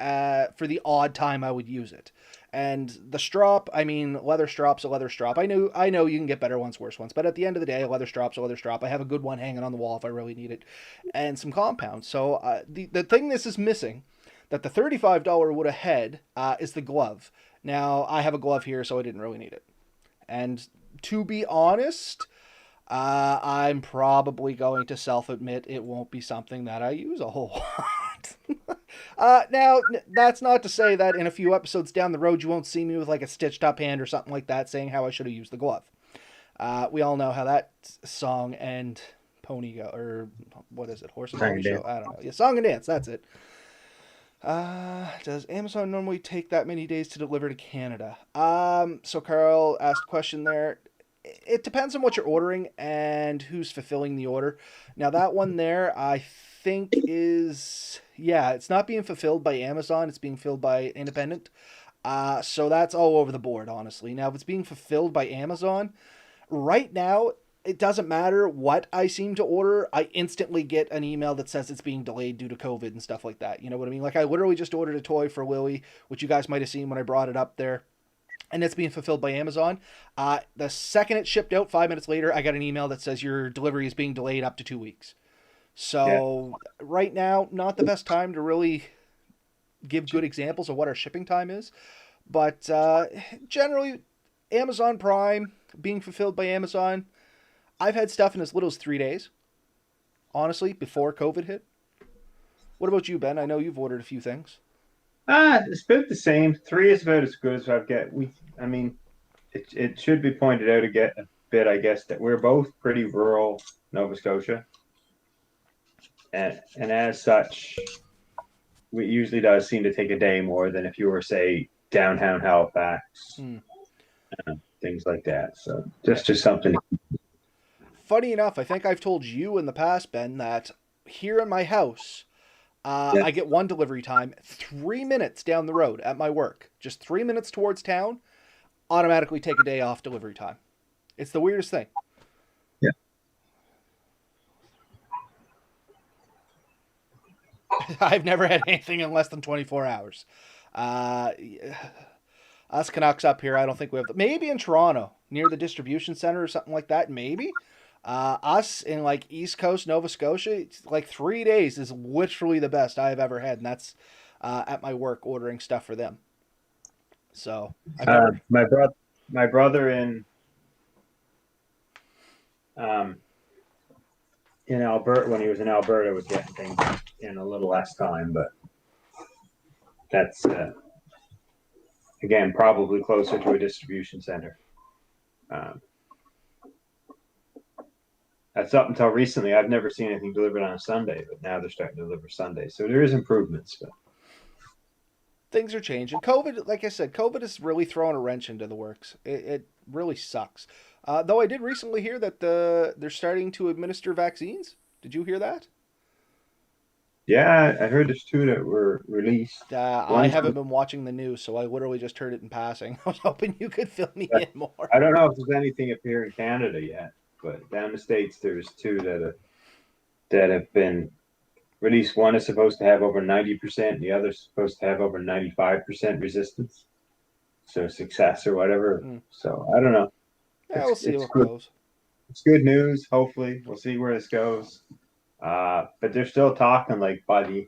[SPEAKER 1] for the odd time I would use it. And the strop, I mean, leather strop's a leather strop. I know you can get better ones, worse ones, but at the end of the day, a leather strop's a leather strop. I have a good one hanging on the wall if I really need it, and some compounds. So the thing this is missing that the $35 would have had is the glove. Now, I have a glove here, so I didn't really need it. And to be honest, I'm probably going to self-admit it won't be something that I use a whole lot. Now, that's not to say that in a few episodes down the road you won't see me with like a stitched up hand or something like that saying how I should have used the glove. We all know how that song and pony go, or what is it, horse and pony show? I don't know. Yeah, song and dance, that's it. Does Amazon normally take that many days to deliver to Canada? So Carl asked a question there. It depends on what you're ordering and who's fulfilling the order. Now that one there, I think is, yeah, it's not being fulfilled by Amazon. It's being filled by independent. So that's all over the board, honestly. Now, if it's being fulfilled by Amazon, right now, it doesn't matter what I seem to order. I instantly get an email that says it's being delayed due to COVID and stuff like that. You know what I mean? Like, I literally just ordered a toy for Lily, which you guys might have seen when I brought it up there, and it's being fulfilled by Amazon. The second it shipped out, 5 minutes later, I got an email that says your delivery is being delayed up to 2 weeks. So right now, not the best time to really give good examples of what our shipping time is. But generally, Amazon Prime, being fulfilled by Amazon, I've had stuff in as little as 3 days, honestly, before COVID hit. What about you, Ben? I know you've ordered a few things.
[SPEAKER 2] It's about the same. 3 is about as good as I've get. I mean, it should be pointed out a bit, I guess, that we're both pretty rural Nova Scotia, and as such, it usually does seem to take a day more than if you were, say, downtown Halifax, things like that. So just something.
[SPEAKER 1] Funny enough, I think I've told you in the past, Ben, that here in my house, I get one delivery time 3 minutes down the road at my work. Just 3 minutes towards town, automatically take a day off delivery time. It's the weirdest thing.
[SPEAKER 2] Yeah.
[SPEAKER 1] I've never had anything in less than 24 hours. Us Canucks up here, I don't think we have. Maybe in Toronto, near the distribution center or something like that, maybe. Us in like East Coast Nova Scotia, it's like 3 days is literally the best I've ever had, and that's at my work ordering stuff for them. So
[SPEAKER 2] my brother in Alberta, when he was in Alberta, was getting things in a little less time, but that's again probably closer to a distribution center. That's up until recently. I've never seen anything delivered on a Sunday, but now they're starting to deliver Sundays. So there is improvements. But
[SPEAKER 1] things are changing. COVID, like I said, COVID is really throwing a wrench into the works. It really sucks. Though I did recently hear that they're starting to administer vaccines. Did you hear that?
[SPEAKER 2] Yeah, I heard there's 2 that were released.
[SPEAKER 1] I haven't been watching the news, so I literally just heard it in passing. I was hoping you could fill me in more.
[SPEAKER 2] I don't know if there's anything up here in Canada yet. But down the States, there's 2 that have been released. One is supposed to have over 90%, and the other is supposed to have over 95% resistance. So success or whatever. So I don't know.
[SPEAKER 1] Yeah, we'll see what goes.
[SPEAKER 2] It's good news. Hopefully, we'll see where this goes. But they're still talking like by the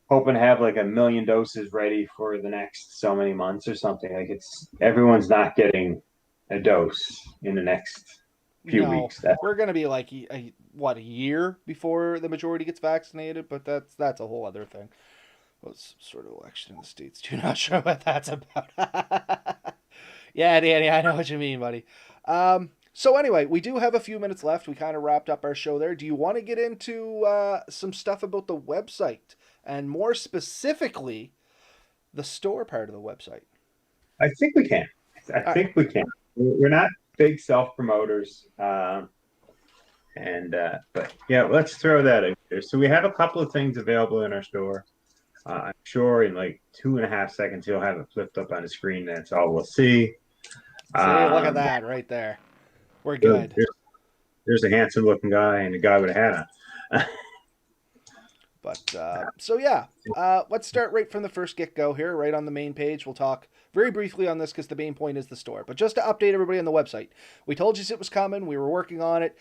[SPEAKER 2] hoping to have like 1 million doses ready for the next so many months or something. Like everyone's not getting a dose in the next few
[SPEAKER 1] No,
[SPEAKER 2] weeks.
[SPEAKER 1] we're gonna be like a year before the majority gets vaccinated, but that's a whole other thing. Well, it's sort of election in the states too. Not sure what that's about. Yeah, Danny, I know what you mean, buddy. So anyway, we do have a few minutes left. We kind of wrapped up our show there. Do you want to get into some stuff about the website and more specifically the store part of the website?
[SPEAKER 2] I think we can. I think we can. We're not big self promoters, but yeah, let's throw that in there. So we have a couple of things available in our store. I'm sure in like 2.5 seconds you'll have it flipped up on the screen. That's all we'll see.
[SPEAKER 1] See, look at that right there. We're good.
[SPEAKER 2] There's a handsome looking guy and a guy with a hat on.
[SPEAKER 1] But so yeah, let's start right from the first get-go here, right on the main page. We'll talk very briefly on this because the main point is the store. But just to update everybody on the website, we told you it was coming. We were working on it.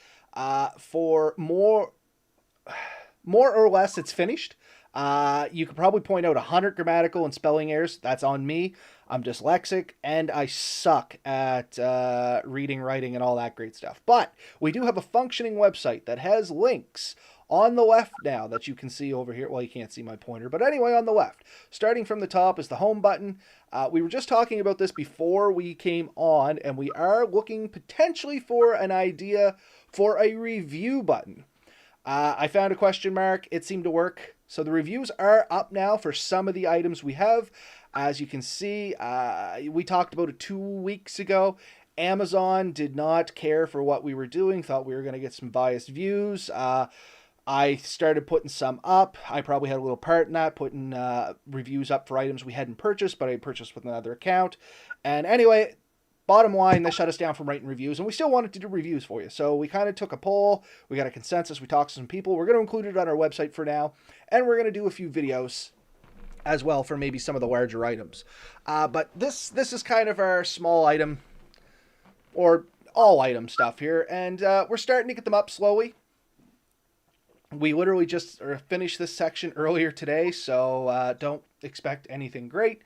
[SPEAKER 1] For more or less, it's finished. You could probably point out 100 grammatical and spelling errors. That's on me. I'm dyslexic and I suck at reading, writing, and all that great stuff. But we do have a functioning website that has links on the left now that you can see over here. Well, you can't see my pointer, but anyway, on the left. Starting from the top is the home button. We were just talking about this before we came on, and we are looking potentially for an idea for a review button. I found a question mark. It seemed to work. So the reviews are up now for some of the items we have. As you can see, we talked about it 2 weeks ago. Amazon did not care for what we were doing, thought we were going to get some biased views. I started putting some up. I probably had a little part in that, putting reviews up for items we hadn't purchased, but I purchased with another account. And anyway, bottom line, they shut us down from writing reviews, and we still wanted to do reviews for you. So we kind of took a poll. We got a consensus. We talked to some people. We're going to include it on our website for now, and we're going to do a few videos as well for maybe some of the larger items. But this is kind of our small item or all item stuff here, and we're starting to get them up slowly. We literally just finished this section earlier today, so don't expect anything great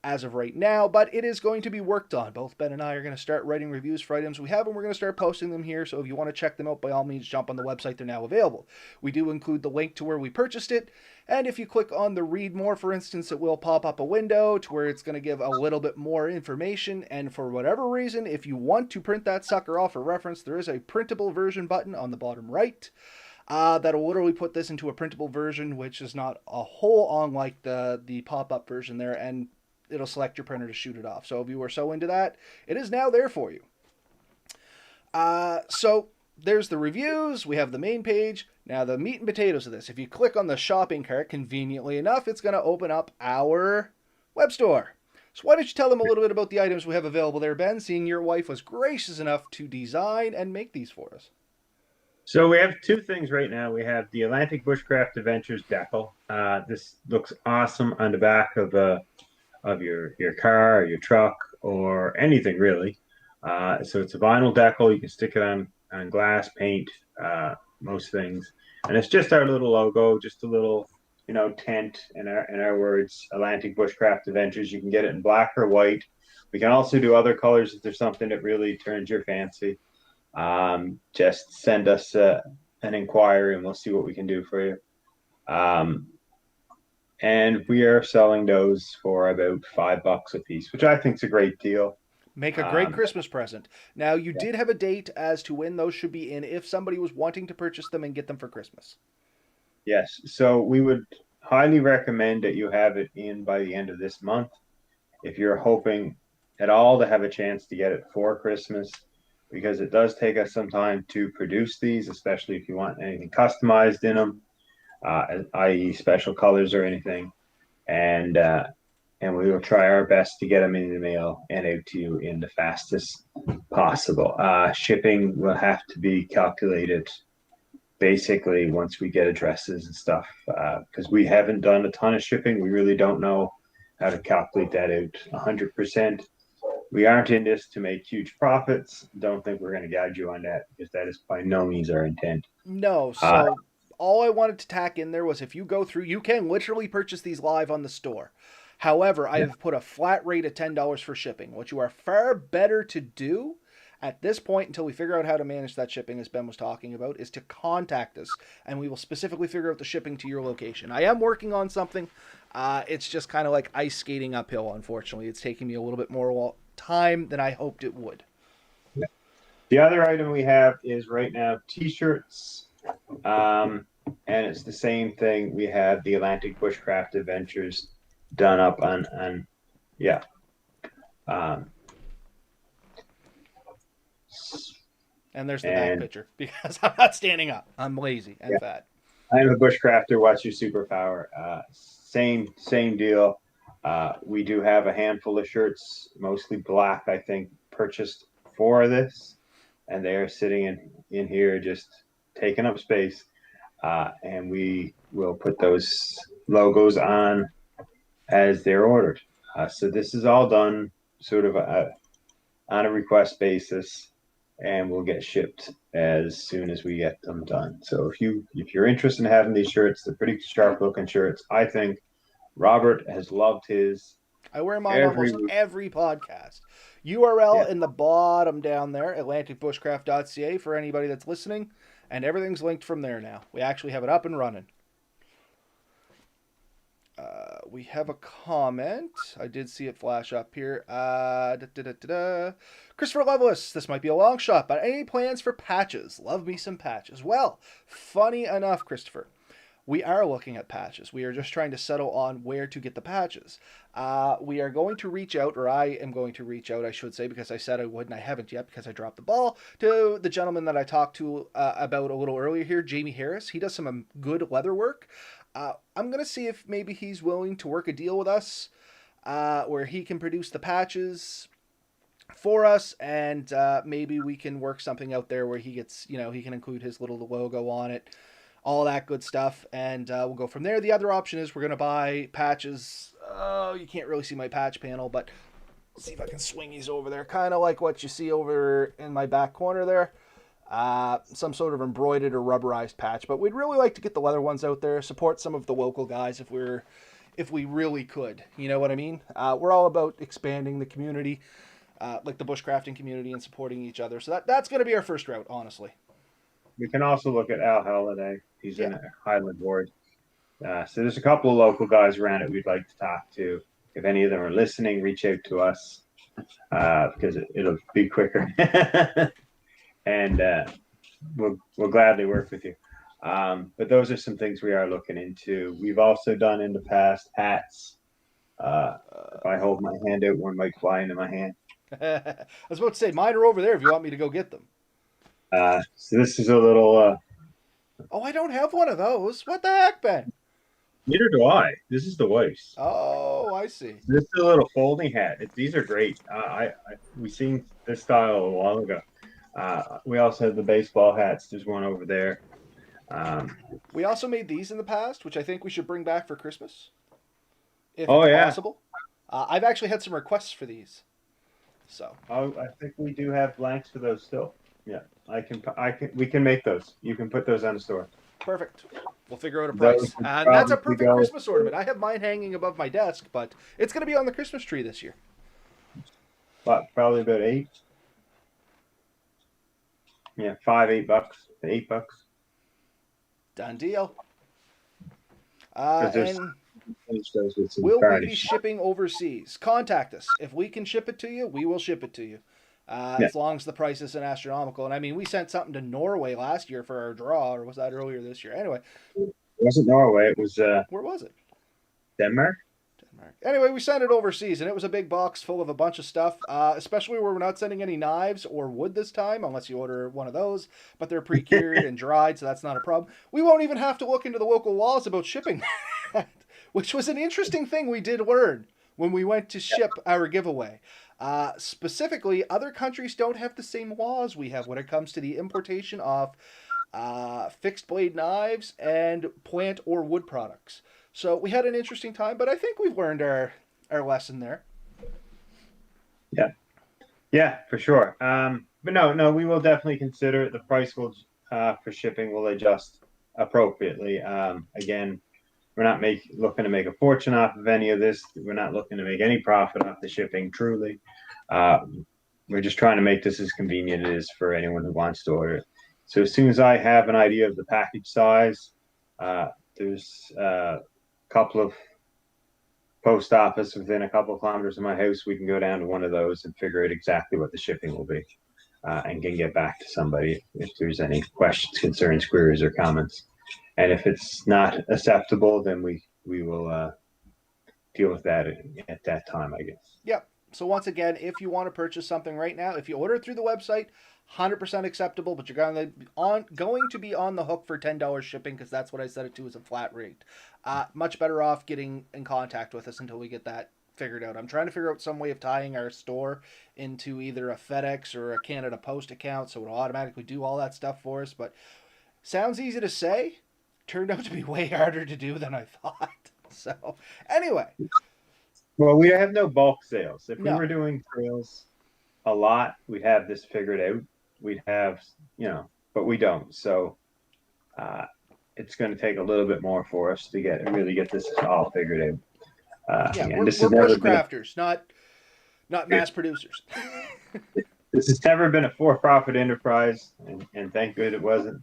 [SPEAKER 1] as of right now, but it is going to be worked on. Both Ben and I are going to start writing reviews for items we have, and we're going to start posting them here, so if you want to check them out, by all means, jump on the website. They're now available. We do include the link to where we purchased it, and if you click on the read more, for instance, it will pop up a window to where it's going to give a little bit more information, and for whatever reason, if you want to print that sucker off for reference, there is a printable version button on the bottom right. That'll literally put this into a printable version, which is not a whole unlike the pop-up version there, and it'll select your printer to shoot it off. So if you were so into that, it is now there for you. So there's the reviews. We have the main page. Now the meat and potatoes of this. If you click on the shopping cart, conveniently enough, it's going to open up our web store. So why don't you tell them a little bit about the items we have available there, Ben, seeing your wife was gracious enough to design and make these for us.
[SPEAKER 2] So we have two things right now. We have the Atlantic Bushcraft Adventures decal. This looks awesome on the back of your car or your truck or anything really. So it's a vinyl decal. You can stick it on glass, paint, most things, and it's just our little logo, just a little tent in our words. Atlantic Bushcraft Adventures. You can get it in black or white. We can also do other colors if there's something that really turns your fancy. Just send us an inquiry and we'll see what we can do for you. And we are selling those for about $5 a piece, which I think is a great deal.
[SPEAKER 1] Make a great Christmas present. Now, you did have a date as to when those should be in if somebody was wanting to purchase them and get them for Christmas.
[SPEAKER 2] Yes. So we would highly recommend that you have it in by the end of this month. If you're hoping at all to have a chance to get it for Christmas, because it does take us some time to produce these, especially if you want anything customized in them, i.e. special colors or anything. And we will try our best to get them in the mail and out to you in the fastest possible. Shipping will have to be calculated basically once we get addresses and stuff, because we haven't done a ton of shipping. We really don't know how to calculate that out 100%. We aren't in this to make huge profits. Don't think we're going to gouge you on that, because that is by no means our intent.
[SPEAKER 1] No, so all I wanted to tack in there was if you go through, you can literally purchase these live on the store. However, I have put a flat rate of $10 for shipping. What you are far better to do at this point, until we figure out how to manage that shipping, as Ben was talking about, is to contact us, and we will specifically figure out the shipping to your location. I am working on something. It's just kind of like ice skating uphill, unfortunately. It's taking me a little bit more time than I hoped it would.
[SPEAKER 2] The other item we have is right now T-shirts, and it's the same thing. We have the Atlantic Bushcraft Adventures done up on yeah.
[SPEAKER 1] And there's the back picture, because I'm not standing up. I'm lazy and fat.
[SPEAKER 2] I'm a bushcrafter. What's your superpower? Same deal. We do have a handful of shirts, mostly black, I think, purchased for this, and they are sitting in here just taking up space. And we will put those logos on as they're ordered. So this is all done sort of on a request basis, and will get shipped as soon as we get them done. So if you're interested in having these shirts, they're pretty sharp looking shirts. I think Robert has loved his.
[SPEAKER 1] I wear mine almost every podcast. URL in the bottom down there, atlanticbushcraft.ca for anybody that's listening, and everything's linked from there now. We actually have it up and running. We have a comment. I did see it flash up here. Christopher Loveless, this might be a long shot, but any plans for patches? Love me some patches. Well, funny enough, Christopher, we are looking at patches. We are just trying to settle on where to get the patches. We are going to reach out, or I am going to reach out, I should say, because I said I would and I haven't yet because I dropped the ball, to the gentleman that I talked to about a little earlier here, Jamie Harris. He does some good leather work. I'm going to see if maybe he's willing to work a deal with us where he can produce the patches for us, and maybe we can work something out there where he gets, he can include his little logo on it, all that good stuff, and we'll go from there. The other option is we're going to buy patches. Oh, you can't really see my patch panel, but let's see if I can swing these over there. Kind of like what you see over in my back corner there. Some sort of embroidered or rubberized patch, but we'd really like to get the leather ones out there, support some of the local guys if we really could, you know what I mean? We're all about expanding the community, like the bushcrafting community, and supporting each other. So that's going to be our first route, honestly.
[SPEAKER 2] We can also look at Al Halliday. He's in a Highland Ward. So there's a couple of local guys around it we'd like to talk to. If any of them are listening, reach out to us because it'll be quicker. And we'll gladly work with you. But those are some things we are looking into. We've also done in the past hats. If I hold my hand out, one might fly into my hand.
[SPEAKER 1] I was about to say, mine are over there if you want me to go get them.
[SPEAKER 2] So this is a little...
[SPEAKER 1] Oh, I don't have one of those. What the heck, Ben?
[SPEAKER 2] Neither do I. This is the wife's.
[SPEAKER 1] Oh, I see.
[SPEAKER 2] This is a little folding hat. These are great. We seen this style a while ago. We also have the baseball hats. There's one over there.
[SPEAKER 1] We also made these in the past, which I think we should bring back for Christmas, if it's possible. I've actually had some requests for these. So.
[SPEAKER 2] Oh, I think we do have blanks for those still. Yeah, we can make those. You can put those on the store.
[SPEAKER 1] Perfect. We'll figure out a price. And that's a perfect Christmas ornament. I have mine hanging above my desk, but it's going to be on the Christmas tree this year.
[SPEAKER 2] What, probably about $8? Yeah, $5, $8.
[SPEAKER 1] Done deal.
[SPEAKER 2] And
[SPEAKER 1] will we be shipping overseas? Contact us. If we can ship it to you, we will ship it to you. As long as the price isn't astronomical. And I mean, we sent something to Norway last year for our draw, or was that earlier this year? Anyway.
[SPEAKER 2] It wasn't Norway. It was...
[SPEAKER 1] where was it?
[SPEAKER 2] Denmark.
[SPEAKER 1] Anyway, we sent it overseas, and it was a big box full of a bunch of stuff, especially where we're not sending any knives or wood this time, unless you order one of those, but they're pre-cured and dried, so that's not a problem. We won't even have to look into the local laws about shipping that, which was an interesting thing we did learn when we went to ship our giveaway. Specifically, other countries don't have the same laws we have when it comes to the importation of fixed blade knives and plant or wood products. So we had an interesting time, but I think we've learned our lesson there.
[SPEAKER 2] Yeah, for sure. But no, we will definitely consider it. The price will for shipping will adjust appropriately. Again, we're not looking to make a fortune off of any of this. We're not looking to make any profit off the shipping, truly. We're just trying to make this as convenient as it is for anyone who wants to order it. So as soon as I have an idea of the package size, there's a couple of post office within a couple of kilometers of my house. We can go down to one of those and figure out exactly what the shipping will be, and can get back to somebody if there's any questions, concerns, queries, or comments. And if it's not acceptable, then we will deal with that at that time, I guess.
[SPEAKER 1] Yep. So once again, if you want to purchase something right now, if you order it through the website, 100% acceptable, but you're going to be on the hook for $10 shipping, because that's what I set it to as a flat rate. Much better off getting in contact with us until we get that figured out. I'm trying to figure out some way of tying our store into either a FedEx or a Canada Post account, so it'll automatically do all that stuff for us. But sounds easy to say, turned out to be way harder to do than I thought. So anyway.
[SPEAKER 2] Well, we have no bulk sales. If we
[SPEAKER 1] No.
[SPEAKER 2] were doing sales a lot, we'd have this figured out. We'd have, but we don't. So it's going to take a little bit more for us to really get this all figured out.
[SPEAKER 1] We're bushcrafters, not mass producers.
[SPEAKER 2] This has never been a for-profit enterprise, and thank good it wasn't.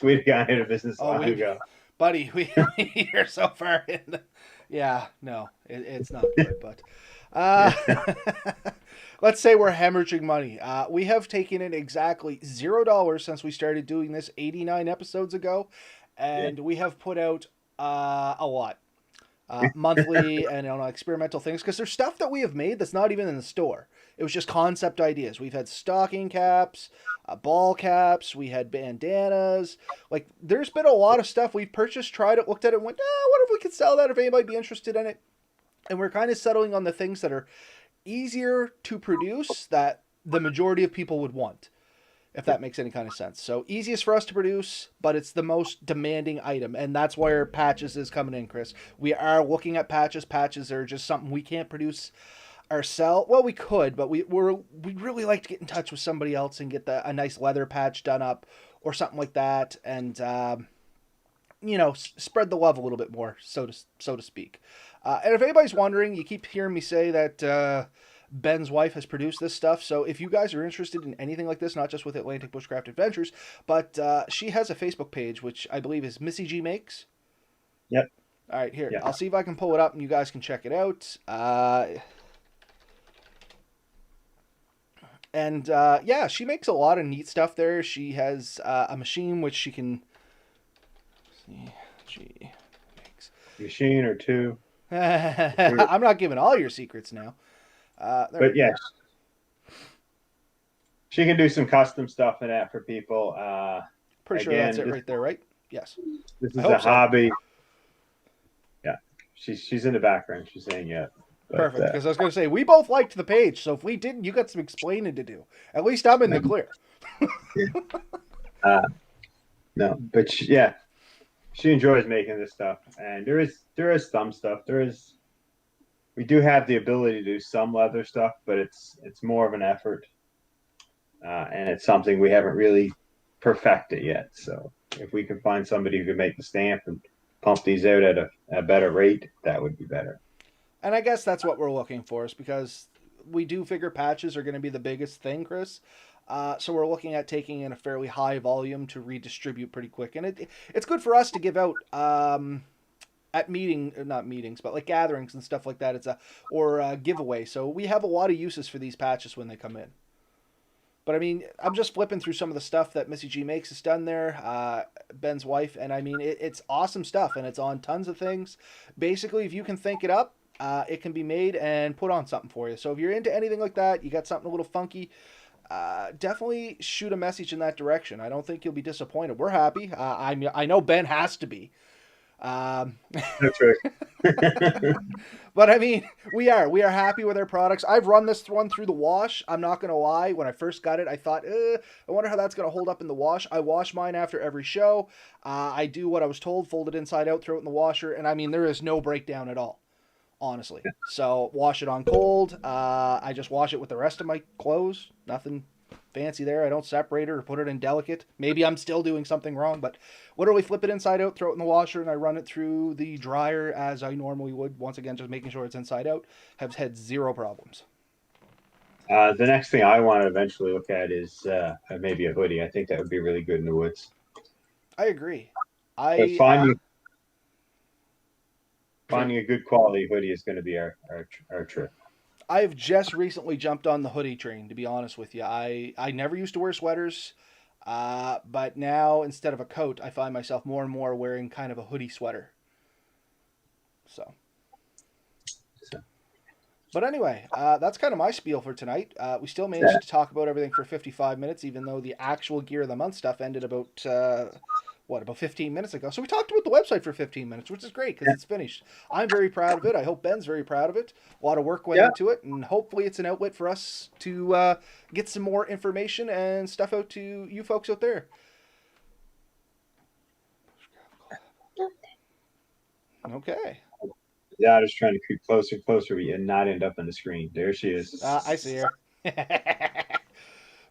[SPEAKER 2] We'd have gone into business long ago.
[SPEAKER 1] Buddy, we're so far in. It's not good, but let's say we're hemorrhaging money. We have taken in exactly $0 since we started doing this 89 episodes ago, and we have put out a lot. Monthly and experimental things, because there's stuff that we have made that's not even in the store. It was just concept ideas. We've had stocking caps, ball caps, we had bandanas. Like, there's been a lot of stuff we've purchased, tried it, looked at it, and went, what if we could sell that, if anybody be interested in it? And we're kind of settling on the things that are easier to produce, that the majority of people would want, if that makes any kind of sense. So easiest for us to produce, but it's the most demanding item, and that's where patches is coming in, Chris. We are looking at patches. Patches are just something we can't produce ourselves. Well, we could, but we'd really like to get in touch with somebody else and get a nice leather patch done up or something like that, and spread the love a little bit more, so to speak. And if anybody's wondering, you keep hearing me say that Ben's wife has produced this stuff. So if you guys are interested in anything like this, not just with Atlantic Bushcraft Adventures, but she has a Facebook page, which I believe is Missy G Makes.
[SPEAKER 2] Yep.
[SPEAKER 1] All right, here.
[SPEAKER 2] Yep.
[SPEAKER 1] I'll see if I can pull it up and you guys can check it out. She makes a lot of neat stuff there. She has a machine which she can... She makes...
[SPEAKER 2] Machine or two.
[SPEAKER 1] I'm not giving all your secrets now.
[SPEAKER 2] But yes, she can do some custom stuff in that for people.
[SPEAKER 1] Pretty sure that's it right there, right? Yes.
[SPEAKER 2] This is a hobby. Yeah, she's in the background. She's saying yeah.
[SPEAKER 1] Perfect, because I was going to say, we both liked the page, so if we didn't, you got some explaining to do. At least I'm in the clear.
[SPEAKER 2] No, but she enjoys making this stuff, and there is some stuff. We do have the ability to do some leather stuff, but it's more of an effort, and it's something we haven't really perfected yet. So if we can find somebody who can make the stamp and pump these out at a better rate, that would be better.
[SPEAKER 1] And I guess that's what we're looking for, is because we do figure patches are going to be the biggest thing, Chris. So we're looking at taking in a fairly high volume to redistribute pretty quick. And it's good for us to give out at not meetings, but like gatherings and stuff like that. It's a giveaway. So we have a lot of uses for these patches when they come in. But I mean, I'm just flipping through some of the stuff that Missy G Makes has done there, Ben's wife. And I mean, it's awesome stuff, and it's on tons of things. Basically, if you can think it up, it can be made and put on something for you. So if you're into anything like that, you got something a little funky, definitely shoot a message in that direction. I don't think you'll be disappointed. We're happy. I know Ben has to be.
[SPEAKER 2] That's right.
[SPEAKER 1] But I mean, we are happy with our products. I've run this one through the wash. I'm not going to lie. When I first got it, I thought, I wonder how that's going to hold up in the wash. I wash mine after every show. I do what I was told, fold it inside out, throw it in the washer. And I mean, there is no breakdown at all, honestly. So wash it on cold. I just wash it with the rest of my clothes. Nothing fancy there. I don't separate it or put it in delicate. Maybe I'm still doing something wrong, but literally flip it inside out, throw it in the washer, and I run it through the dryer as I normally would. Once again, just making sure it's inside out. Have had zero problems.
[SPEAKER 2] The next thing I want to eventually look at is maybe a hoodie. I think that would be really good in the woods.
[SPEAKER 1] I agree.
[SPEAKER 2] But finding a good quality hoodie is going to be our trip.
[SPEAKER 1] I've just recently jumped on the hoodie train, to be honest with you. I never used to wear sweaters, but now instead of a coat, I find myself more and more wearing kind of a hoodie sweater. So. But anyway, that's kind of my spiel for tonight. We still managed to talk about everything for 55 minutes, even though the actual Gear of the Month stuff ended about, about 15 minutes ago. So we talked about the website for 15 minutes, which is great because it's finished. I'm very proud of it. I hope Ben's very proud of it. A lot of work went into it, and hopefully it's an outlet for us to get some more information and stuff out to you folks out there. Okay.
[SPEAKER 2] Yeah, just trying to creep closer and closer and not end up on the screen. There she is.
[SPEAKER 1] I see her.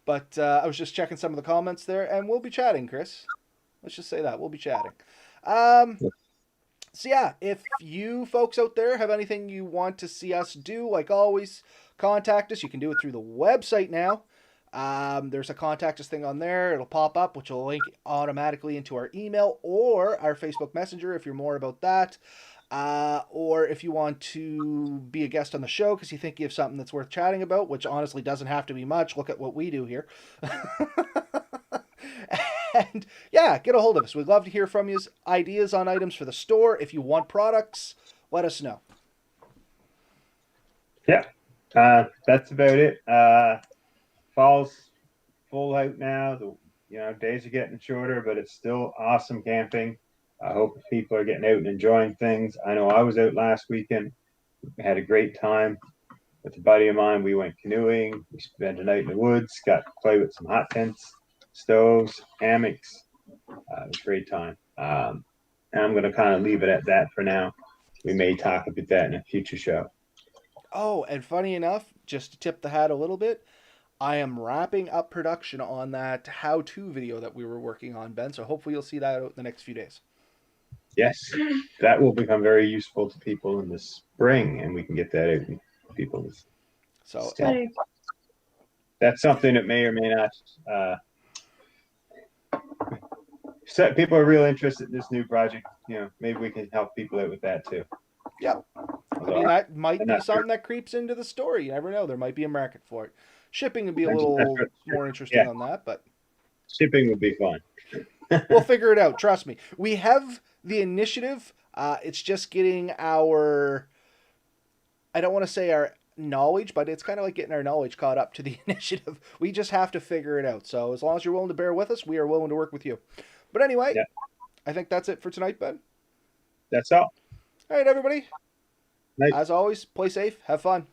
[SPEAKER 1] But I was just checking some of the comments there, and we'll be chatting, Chris. Let's just say that. We'll be chatting. So yeah, if you folks out there have anything you want to see us do, like always, contact us. You can do it through the website now. There's a contact us thing on there. It'll pop up, which will link automatically into our email or our Facebook Messenger if you're more about that. Or if you want to be a guest on the show because you think you have something that's worth chatting about, which honestly doesn't have to be much. Look at what we do here. And yeah, get a hold of us. We'd love to hear from you. Ideas on items for the store. If you want products, let us know.
[SPEAKER 2] Yeah, that's about it. Fall's full out now. The days are getting shorter, but it's still awesome camping. I hope people are getting out and enjoying things. I know I was out last weekend. We had a great time with a buddy of mine. We went canoeing. We spent a night in the woods, got to play with some hot tents, stoves, hammocks. It was a great time. And I'm going to kind of leave it at that for now. We may talk about that in a future show.
[SPEAKER 1] Oh, and funny enough, just to tip the hat a little bit, I am wrapping up production on that how-to video that we were working on, Ben. So hopefully you'll see that out in the next few days.
[SPEAKER 2] Yes, that will become very useful to people in the spring, and we can get that out to people.
[SPEAKER 1] So
[SPEAKER 2] that's something that may or may not. People are real interested in this new project. Maybe we can help people out with that too.
[SPEAKER 1] Yeah, I mean that might be something that creeps into the story. You never know. There might be a market for it. Shipping would be a little more interesting on that, but
[SPEAKER 2] shipping would be fun.
[SPEAKER 1] We'll figure it out. Trust me. We have the initiative. It's just getting I don't want to say our knowledge, but it's kind of like getting our knowledge caught up to the initiative. We just have to figure it out. So as long as you're willing to bear with us, we are willing to work with you. But anyway, I think that's it for tonight, Ben.
[SPEAKER 2] That's all.
[SPEAKER 1] All right, everybody.
[SPEAKER 2] Night.
[SPEAKER 1] As always, play safe, have fun.